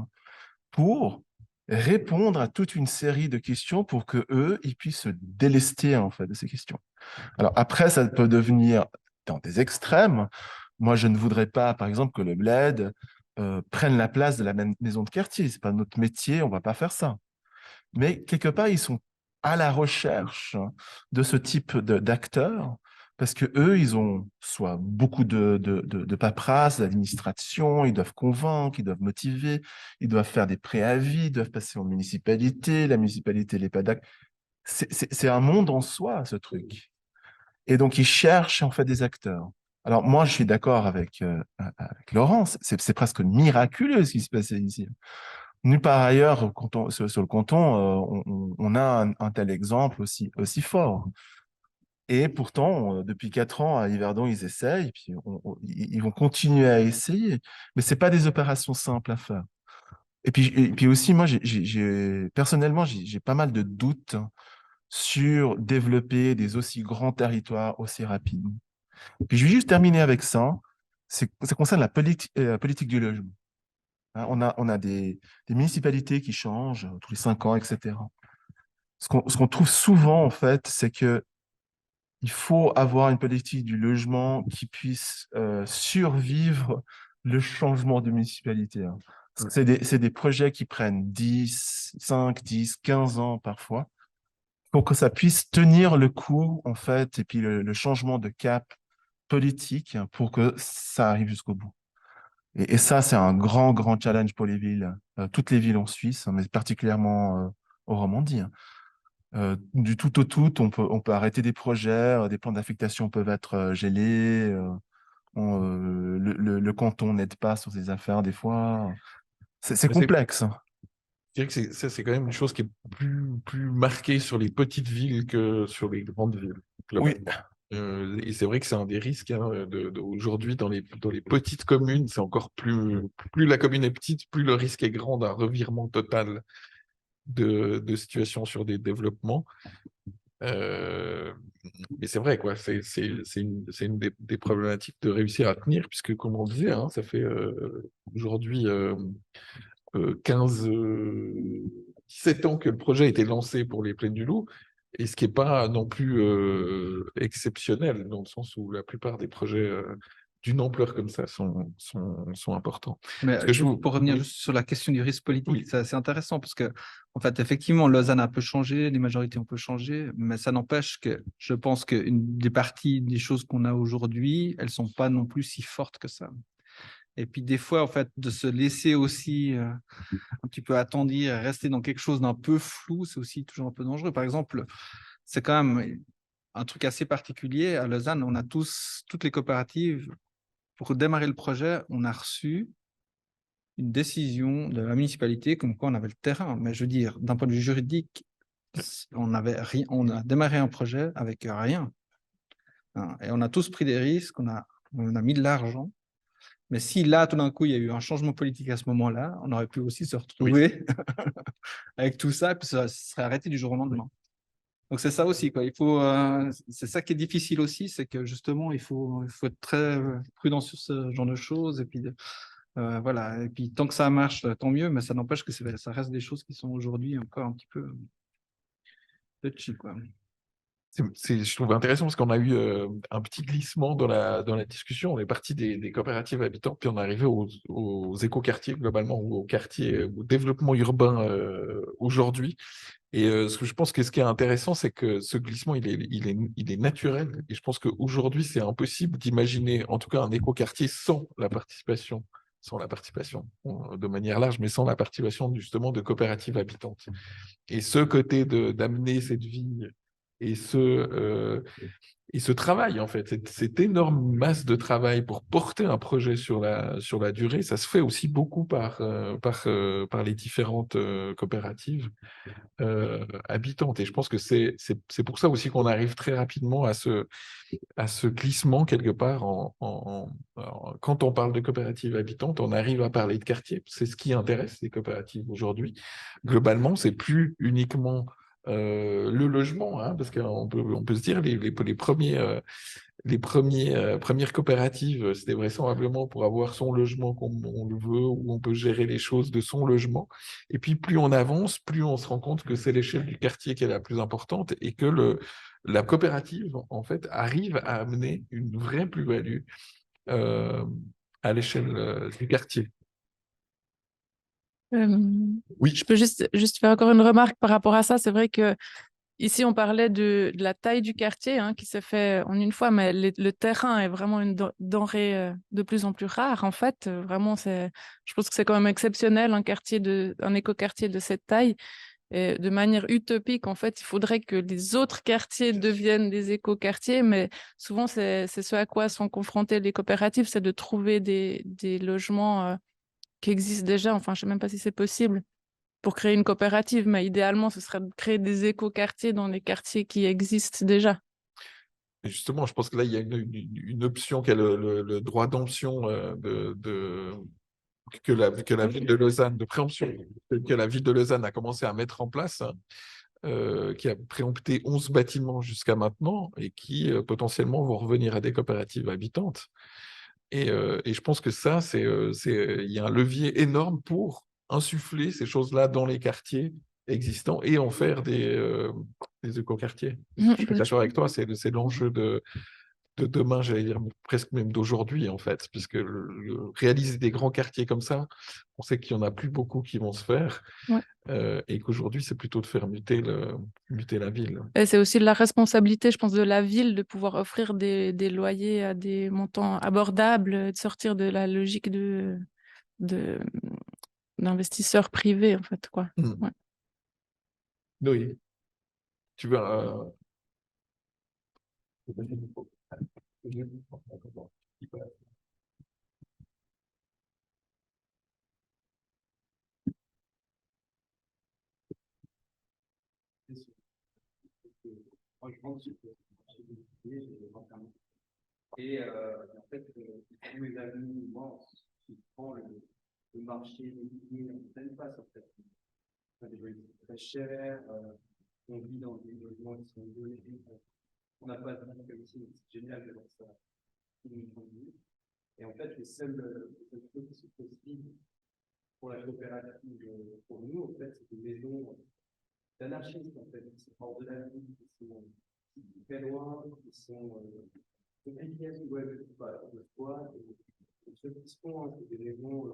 pour répondre à toute une série de questions pour que eux, ils puissent se délester en fait de ces questions. Alors après, ça peut devenir dans des extrêmes. Moi, je ne voudrais pas, par exemple, que le Bled prenne la place de la maison de quartier. C'est pas notre métier, on va pas faire ça. Mais quelque part, ils sont à la recherche de ce type d'acteurs parce que eux, ils ont soit beaucoup de paperasse, d'administration, ils doivent convaincre, ils doivent motiver, ils doivent faire des préavis, ils doivent passer en municipalité, la municipalité n'est pas d'accord. C'est un monde en soi, ce truc. Et donc, ils cherchent en fait des acteurs. Alors, moi, je suis d'accord avec Laurence, c'est presque miraculeux ce qui se passait ici. Nulle part ailleurs sur le canton, on a un tel exemple aussi fort. Et pourtant, depuis 4 ans, à Yverdon, ils essayent, puis ils vont continuer à essayer. Mais ce pas des opérations simples à faire. Et puis aussi, moi, personnellement, j'ai pas mal de doutes sur développer des aussi grands territoires aussi rapidement. Puis je vais juste terminer avec ça. Ça concerne la politique du logement. Hein, on a des municipalités qui changent tous les 5 ans, etc. Ce qu'on trouve souvent, en fait, c'est que il faut avoir une politique du logement qui puisse survivre le changement de municipalité. Hein. Parce que c'est des projets qui prennent 10, 5, 10, 15 ans parfois pour que ça puisse tenir le coup, en fait, et puis le changement de cap politique pour que ça arrive jusqu'au bout. Et ça, c'est un grand, grand challenge pour les villes, toutes les villes en Suisse, hein, mais particulièrement en Romandie. Hein. Du tout au tout, on peut arrêter des projets, des plans d'affectation peuvent être gelés, le canton n'aide pas sur ces affaires des fois. C'est Mais complexe. Hein. je dirais que ça, c'est quand même une chose qui est plus marquée sur les petites villes que sur les grandes villes, Oui, globalement. Et c'est vrai que c'est un des risques hein, aujourd'hui dans les petites communes, c'est encore plus la commune est petite, plus le risque est grand d'un revirement total de situation sur des développements. Euh, mais c'est vrai, quoi, c'est une des problématiques de réussir à tenir, puisque comme on disait, hein, ça fait aujourd'hui 15, 17 ans que le projet a été lancé pour les Plaines du Loup, et ce qui n'est pas non plus exceptionnel, dans le sens où la plupart des projets d'une ampleur comme ça sont importants. Mais Parce que juste pour revenir oui, juste sur la question du risque politique, oui. c'est assez intéressant parce que, en fait, effectivement, Lausanne a un peu changé, les majorités ont un peu changé, mais ça n'empêche que je pense qu'une des parties des choses qu'on a aujourd'hui, elles sont pas non plus si fortes que ça. Et puis, des fois, en fait, de se laisser aussi un petit peu attendir, rester dans quelque chose d'un peu flou, c'est aussi toujours un peu dangereux. Par exemple, c'est quand même un truc assez particulier. À Lausanne, on a toutes les coopératives, pour démarrer le projet, on a reçu une décision de la municipalité comme quoi on avait le terrain. Mais je veux dire, d'un point de vue juridique, on avait rien, on a démarré un projet avec rien. Hein. Et on a tous pris des risques, on a mis de l'argent. Mais si là, tout d'un coup, il y a eu un changement politique à ce moment-là, on aurait pu aussi se retrouver avec tout ça, et puis ça serait arrêté du jour au lendemain. Donc c'est ça aussi, quoi. C'est ça qui est difficile aussi, c'est que justement, il faut être très prudent sur ce genre de choses, et puis Voilà. Et puis, tant que ça marche, tant mieux, mais ça n'empêche que ça reste des choses qui sont aujourd'hui encore un petit peu touchy, quoi. Je trouve intéressant parce qu'on a eu un petit glissement dans la discussion. On est parti des coopératives habitantes, puis on est arrivé aux écoquartiers globalement, ou aux quartiers, au développement urbain aujourd'hui. Et ce que je pense que ce qui est intéressant, c'est que ce glissement, il est naturel. Et je pense qu'aujourd'hui, c'est impossible d'imaginer, en tout cas, un écoquartier sans la participation, de manière large, mais sans la participation justement de coopératives habitantes. Et ce côté d'amener cette vie et et ce travail, en fait, cette énorme masse de travail pour porter un projet sur la durée, ça se fait aussi beaucoup par les différentes coopératives habitantes. Et je pense que c'est pour ça aussi qu'on arrive très rapidement à ce glissement quelque part. Quand on parle de coopératives habitantes, on arrive à parler de quartier. C'est ce qui intéresse les coopératives aujourd'hui. Globalement, c'est plus uniquement le logement, hein, parce qu'on peut se dire premières coopératives, c'était vraisemblablement pour avoir son logement comme on le veut, où on peut gérer les choses de son logement. Et puis, plus on avance, plus on se rend compte que c'est l'échelle du quartier qui est la plus importante et que la coopérative, en fait, arrive à amener une vraie plus-value euh, à l'échelle du quartier. Oui. Je peux juste faire encore une remarque par rapport à ça. C'est vrai que ici, on parlait de la taille du quartier hein, qui se fait en une fois, mais le terrain est vraiment une denrée de plus en plus rare. En fait, vraiment, je pense que c'est quand même exceptionnel un écoquartier de cette taille. Et de manière utopique, en fait, il faudrait que les autres quartiers deviennent des écoquartiers, mais souvent, c'est ce à quoi sont confrontées les coopératives, c'est de trouver des logements qui existent déjà. Enfin, je ne sais même pas si c'est possible pour créer une coopérative, mais idéalement, ce serait de créer des écoquartiers dans les quartiers qui existent déjà. Et justement, je pense que là, il y a une option qui est le droit d'option que la ville de Lausanne, de préemption, que la ville de Lausanne a commencé à mettre en place, qui a préempté 11 bâtiments jusqu'à maintenant et qui potentiellement vont revenir à des coopératives habitantes. Et je pense que ça, il y a un levier énorme pour insuffler ces choses-là dans les quartiers existants et en faire des écoquartiers. Je suis d'accord avec toi, c'est l'enjeu de demain, j'allais dire presque même d'aujourd'hui, en fait, puisque réaliser des grands quartiers comme ça, on sait qu'il n'y en a plus beaucoup qui vont se faire, Ouais. et qu'aujourd'hui, c'est plutôt de faire muter la ville. Et c'est aussi la responsabilité, je pense, de la ville de pouvoir offrir des loyers à des montants abordables, de sortir de la logique de, d'investisseurs privés, en fait, quoi. Mm. Ouais. Oui. Tu veux Moi, je pense que et en fait, tous mes amis, moi, qui prend le marché immobilier, on ne traîne pas sur cette des loyers très chers, on vit dans des logements qui sont donnés, on n'a pas de vie comme ici, c'est génial de voir ça. Et en fait, les seules choses qui sont possibles pour la coopérative, pour nous, en fait, c'est des maisons d'anarchistes, en fait, qui sont hors de la ville, qui sont très loin, qui sont compliquées à trouver le toit. Et ceux qui se font, hein, c'est des maisons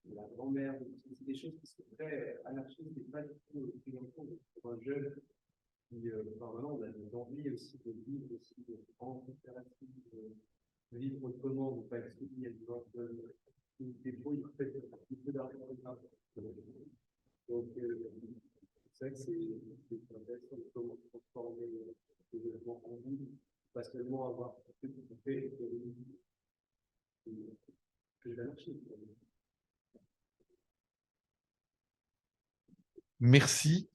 de la grand-mère, c'est des choses qui sont très anarchistes et pas du tout plus longtemps pour un jeune qui, maintenant, on a des envies aussi de vivre aussi en coopérative, de vivre autrement, de ne pas être soumis à des gens qui débrouillent peut-être un peu d'argent. Donc, c'est vrai que c'est intéressant de comment transformer le développement en ville, pas seulement avoir ce qui fait que l'anarchie. Merci.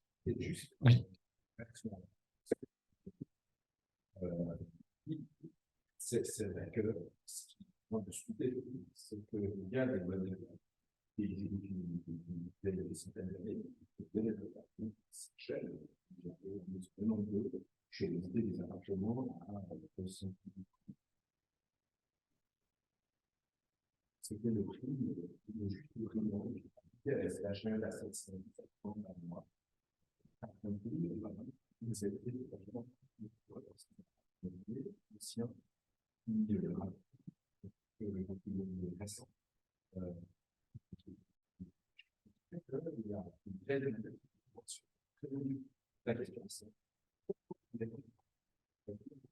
Oui. C'est vrai que ce qui m'a discuté, c'est qu'il y a des modèles qui existent depuis des centaines d'années, c'est cher, le nombre de chez des appartements à 200. c'était le prix de juste le prix de la SHL à 750 par mois. Vous avez fait récent. Il y a une belle la question, c'est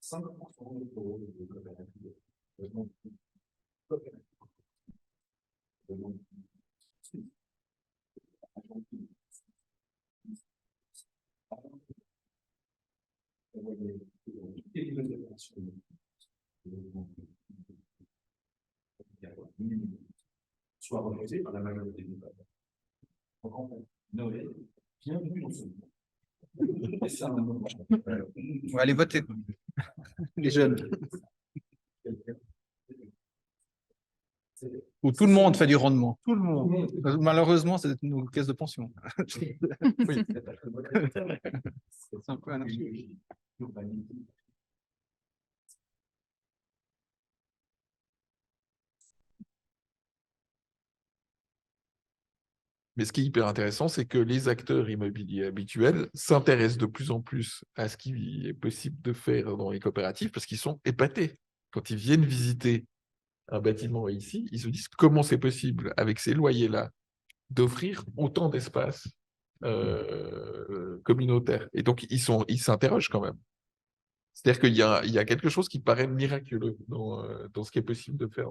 5% de coopératives. Soit refusé par la majorité du peuple. Donc, en fait, Noé, bienvenue dans ce monde. Et ça, On va aller voter, les jeunes. Où tout le monde fait du rendement. Tout le monde. Malheureusement, c'est nos caisses de pension. Oui. C'est un peu anarchique. Mais ce qui est hyper intéressant, c'est que les acteurs immobiliers habituels s'intéressent de plus en plus à ce qui est possible de faire dans les coopératives parce qu'ils sont épatés. Quand ils viennent visiter un bâtiment ici, ils se disent comment c'est possible, avec ces loyers-là, d'offrir autant d'espace communautaire. Et donc, ils s'interrogent quand même. C'est-à-dire qu'il y a quelque chose qui paraît miraculeux dans ce qui est possible de faire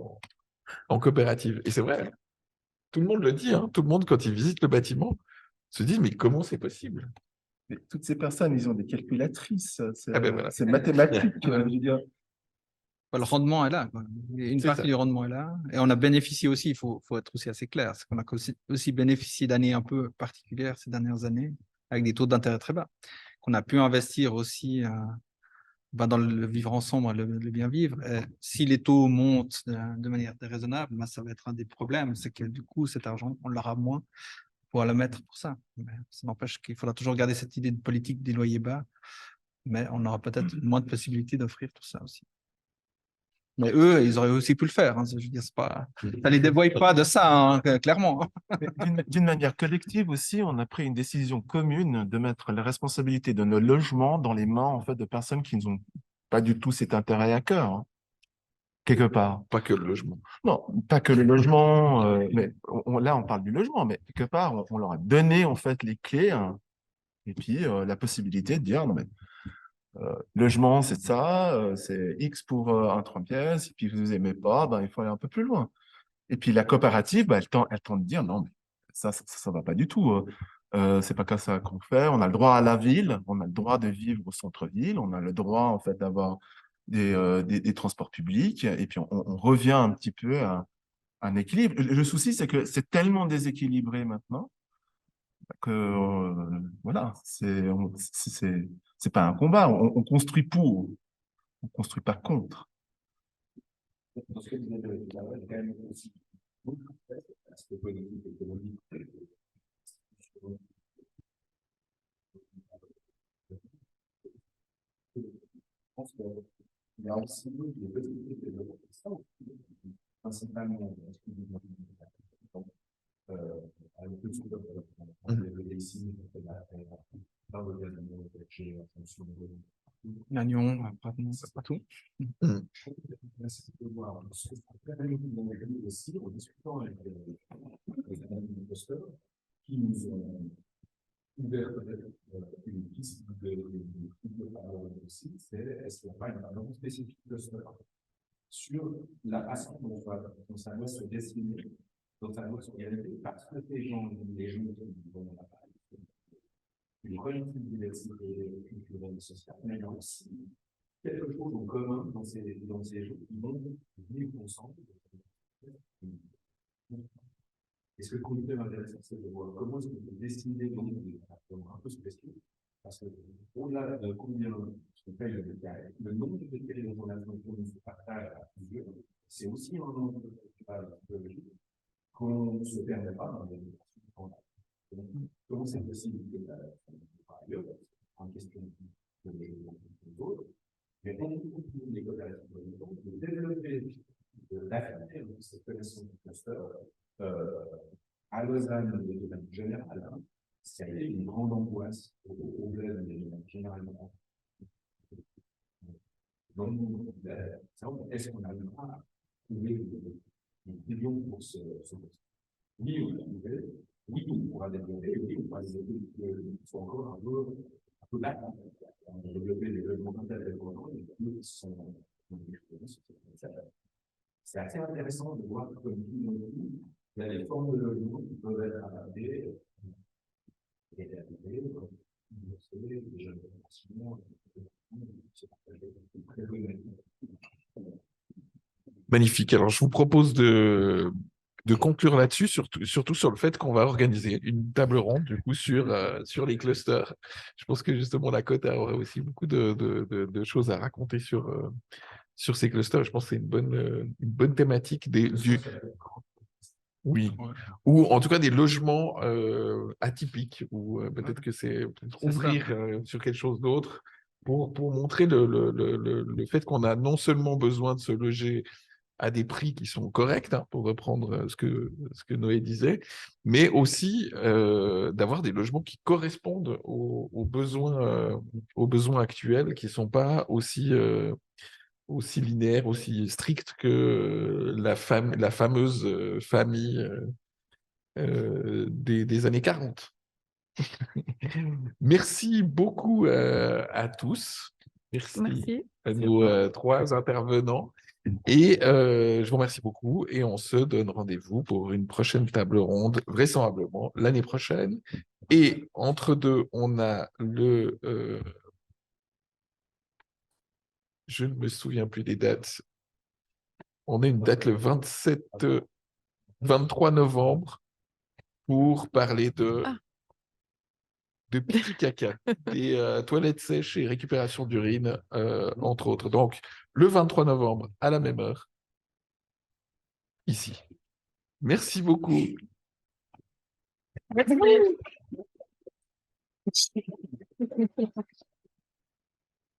en coopérative. Et c'est vrai, tout le monde le dit, hein, tout le monde, quand il visite le bâtiment, se dit, mais comment c'est possible? Mais toutes ces personnes, ils ont des calculatrices. Ah ben voilà. C'est mathématique. Je veux dire. Le rendement est là, quoi. Une C'est partie ça. du rendement est là. Et on a bénéficié aussi, il faut être aussi assez clair, c'est qu'on a aussi bénéficié d'années un peu particulières ces dernières années, avec des taux d'intérêt très bas, qu'on a pu investir aussi dans le vivre ensemble, le bien vivre. Et si les taux montent de manière déraisonnable, ça va être un des problèmes, c'est que du coup, cet argent, on l'aura moins pour le mettre pour ça. Mais ça n'empêche qu'il faudra toujours garder cette idée de politique des loyers bas, mais on aura peut-être moins de possibilités d'offrir tout ça aussi. Mais eux, ils auraient aussi pu le faire. Hein. Je veux dire, ça ne les dévoile pas de ça, hein, clairement. D'une manière collective aussi, on a pris une décision commune de mettre la responsabilité de nos logements dans les mains en fait, de personnes qui n'ont pas du tout cet intérêt à cœur, hein, quelque part. Pas que le logement. Non, pas que le logement, mais là on parle du logement, mais quelque part on leur a donné en fait les clés hein, et puis la possibilité de dire non mais logement c'est ça, c'est X pour un 3 pièces, et puis vous aimez pas, ben, il faut aller un peu plus loin. Et puis la coopérative, bah, elle tend de dire non, mais ça va pas du tout. C'est pas comme ça qu'on fait. On a le droit à la ville, on a le droit de vivre au centre-ville, on a le droit en fait d'avoir des transports publics, et puis on revient un petit peu à un équilibre. Le souci, c'est que c'est tellement déséquilibré maintenant que voilà, c'est pas un combat. On construit pour, on construit pas contre. Dans ce que vous avez dit, il y a quand même aussi beaucoup d'aspects politiques, économiques. Je pense qu'il y a aussi des possibilités de développement, principalement avec le sous ici, dans le gouvernement, j'ai en fonction de Lannion, pas tout. c'est de voir ce que on aussi en discutant avec les imposteurs qui nous ont ouvert peut-être une piste de parole aussi, c'est est-ce qu'il n'y a pas une parole spécifique de cela sur la façon dont ça doit se dessiner, dont ça doit s'organiser, parce que les gens qui vont en parler, une relative diversité culturelle et sociale, mais il y a aussi quelque chose en commun dans ces gens qui vont vivre ensemble. Et ce que je trouve très intéressant, c'est de voir comment est-ce qu'on peut dessiner un peu ce question, parce que au-delà de combien on paye le mètre carré, le nombre de mètres carrés dont on a besoin de se partage à plusieurs, c'est aussi un nombre psychologique qu'on ne se permet pas dans les comment c'est possible que par ailleurs, en question de d'autres, mais on trouve les coopératives de développer d'affirmer cette connaissance du cluster à Lausanne et de manière générale. Ça a été une grande angoisse au bled, mais généralement. Donc, est-ce qu'on arrivera à trouver des millions pour ce poste? Oui, on l'a trouvé. Oui, on pourra développer. Oui, on pourra développer. Il faut encore un peu là. On a développé des développements d'indépendants et qui sont. C'est assez intéressant de voir que, comme tout le monde dit, il y a des formes de logement qui peuvent être adaptées et adaptées. Vous savez, les jeunes générations, c'est très bonne. Magnifique. Alors, je vous propose de conclure là-dessus, surtout sur le fait qu'on va organiser une table ronde du coup sur les clusters. Je pense que justement la Cota aurait aussi beaucoup de choses à raconter sur ces clusters. Je pense que c'est une bonne thématique oui, ou en tout cas des logements atypiques, ou peut-être que c'est ouvrir sur quelque chose d'autre pour montrer le fait qu'on a non seulement besoin de se loger à des prix qui sont corrects, hein, pour reprendre ce que Noé disait, mais aussi d'avoir des logements qui correspondent aux besoins actuels, qui ne sont pas aussi linéaires, aussi stricts que la fameuse famille des années 40. Merci beaucoup à tous. Merci à nos trois intervenants. Et je vous remercie beaucoup et on se donne rendez-vous pour une prochaine table ronde, vraisemblablement l'année prochaine. Et entre deux, on a je ne me souviens plus des dates. On a une date le 23 novembre pour parler de pipi caca, des toilettes sèches et récupération d'urine, entre autres. Donc, le 23 novembre, à la même heure, ici. Merci beaucoup. Merci.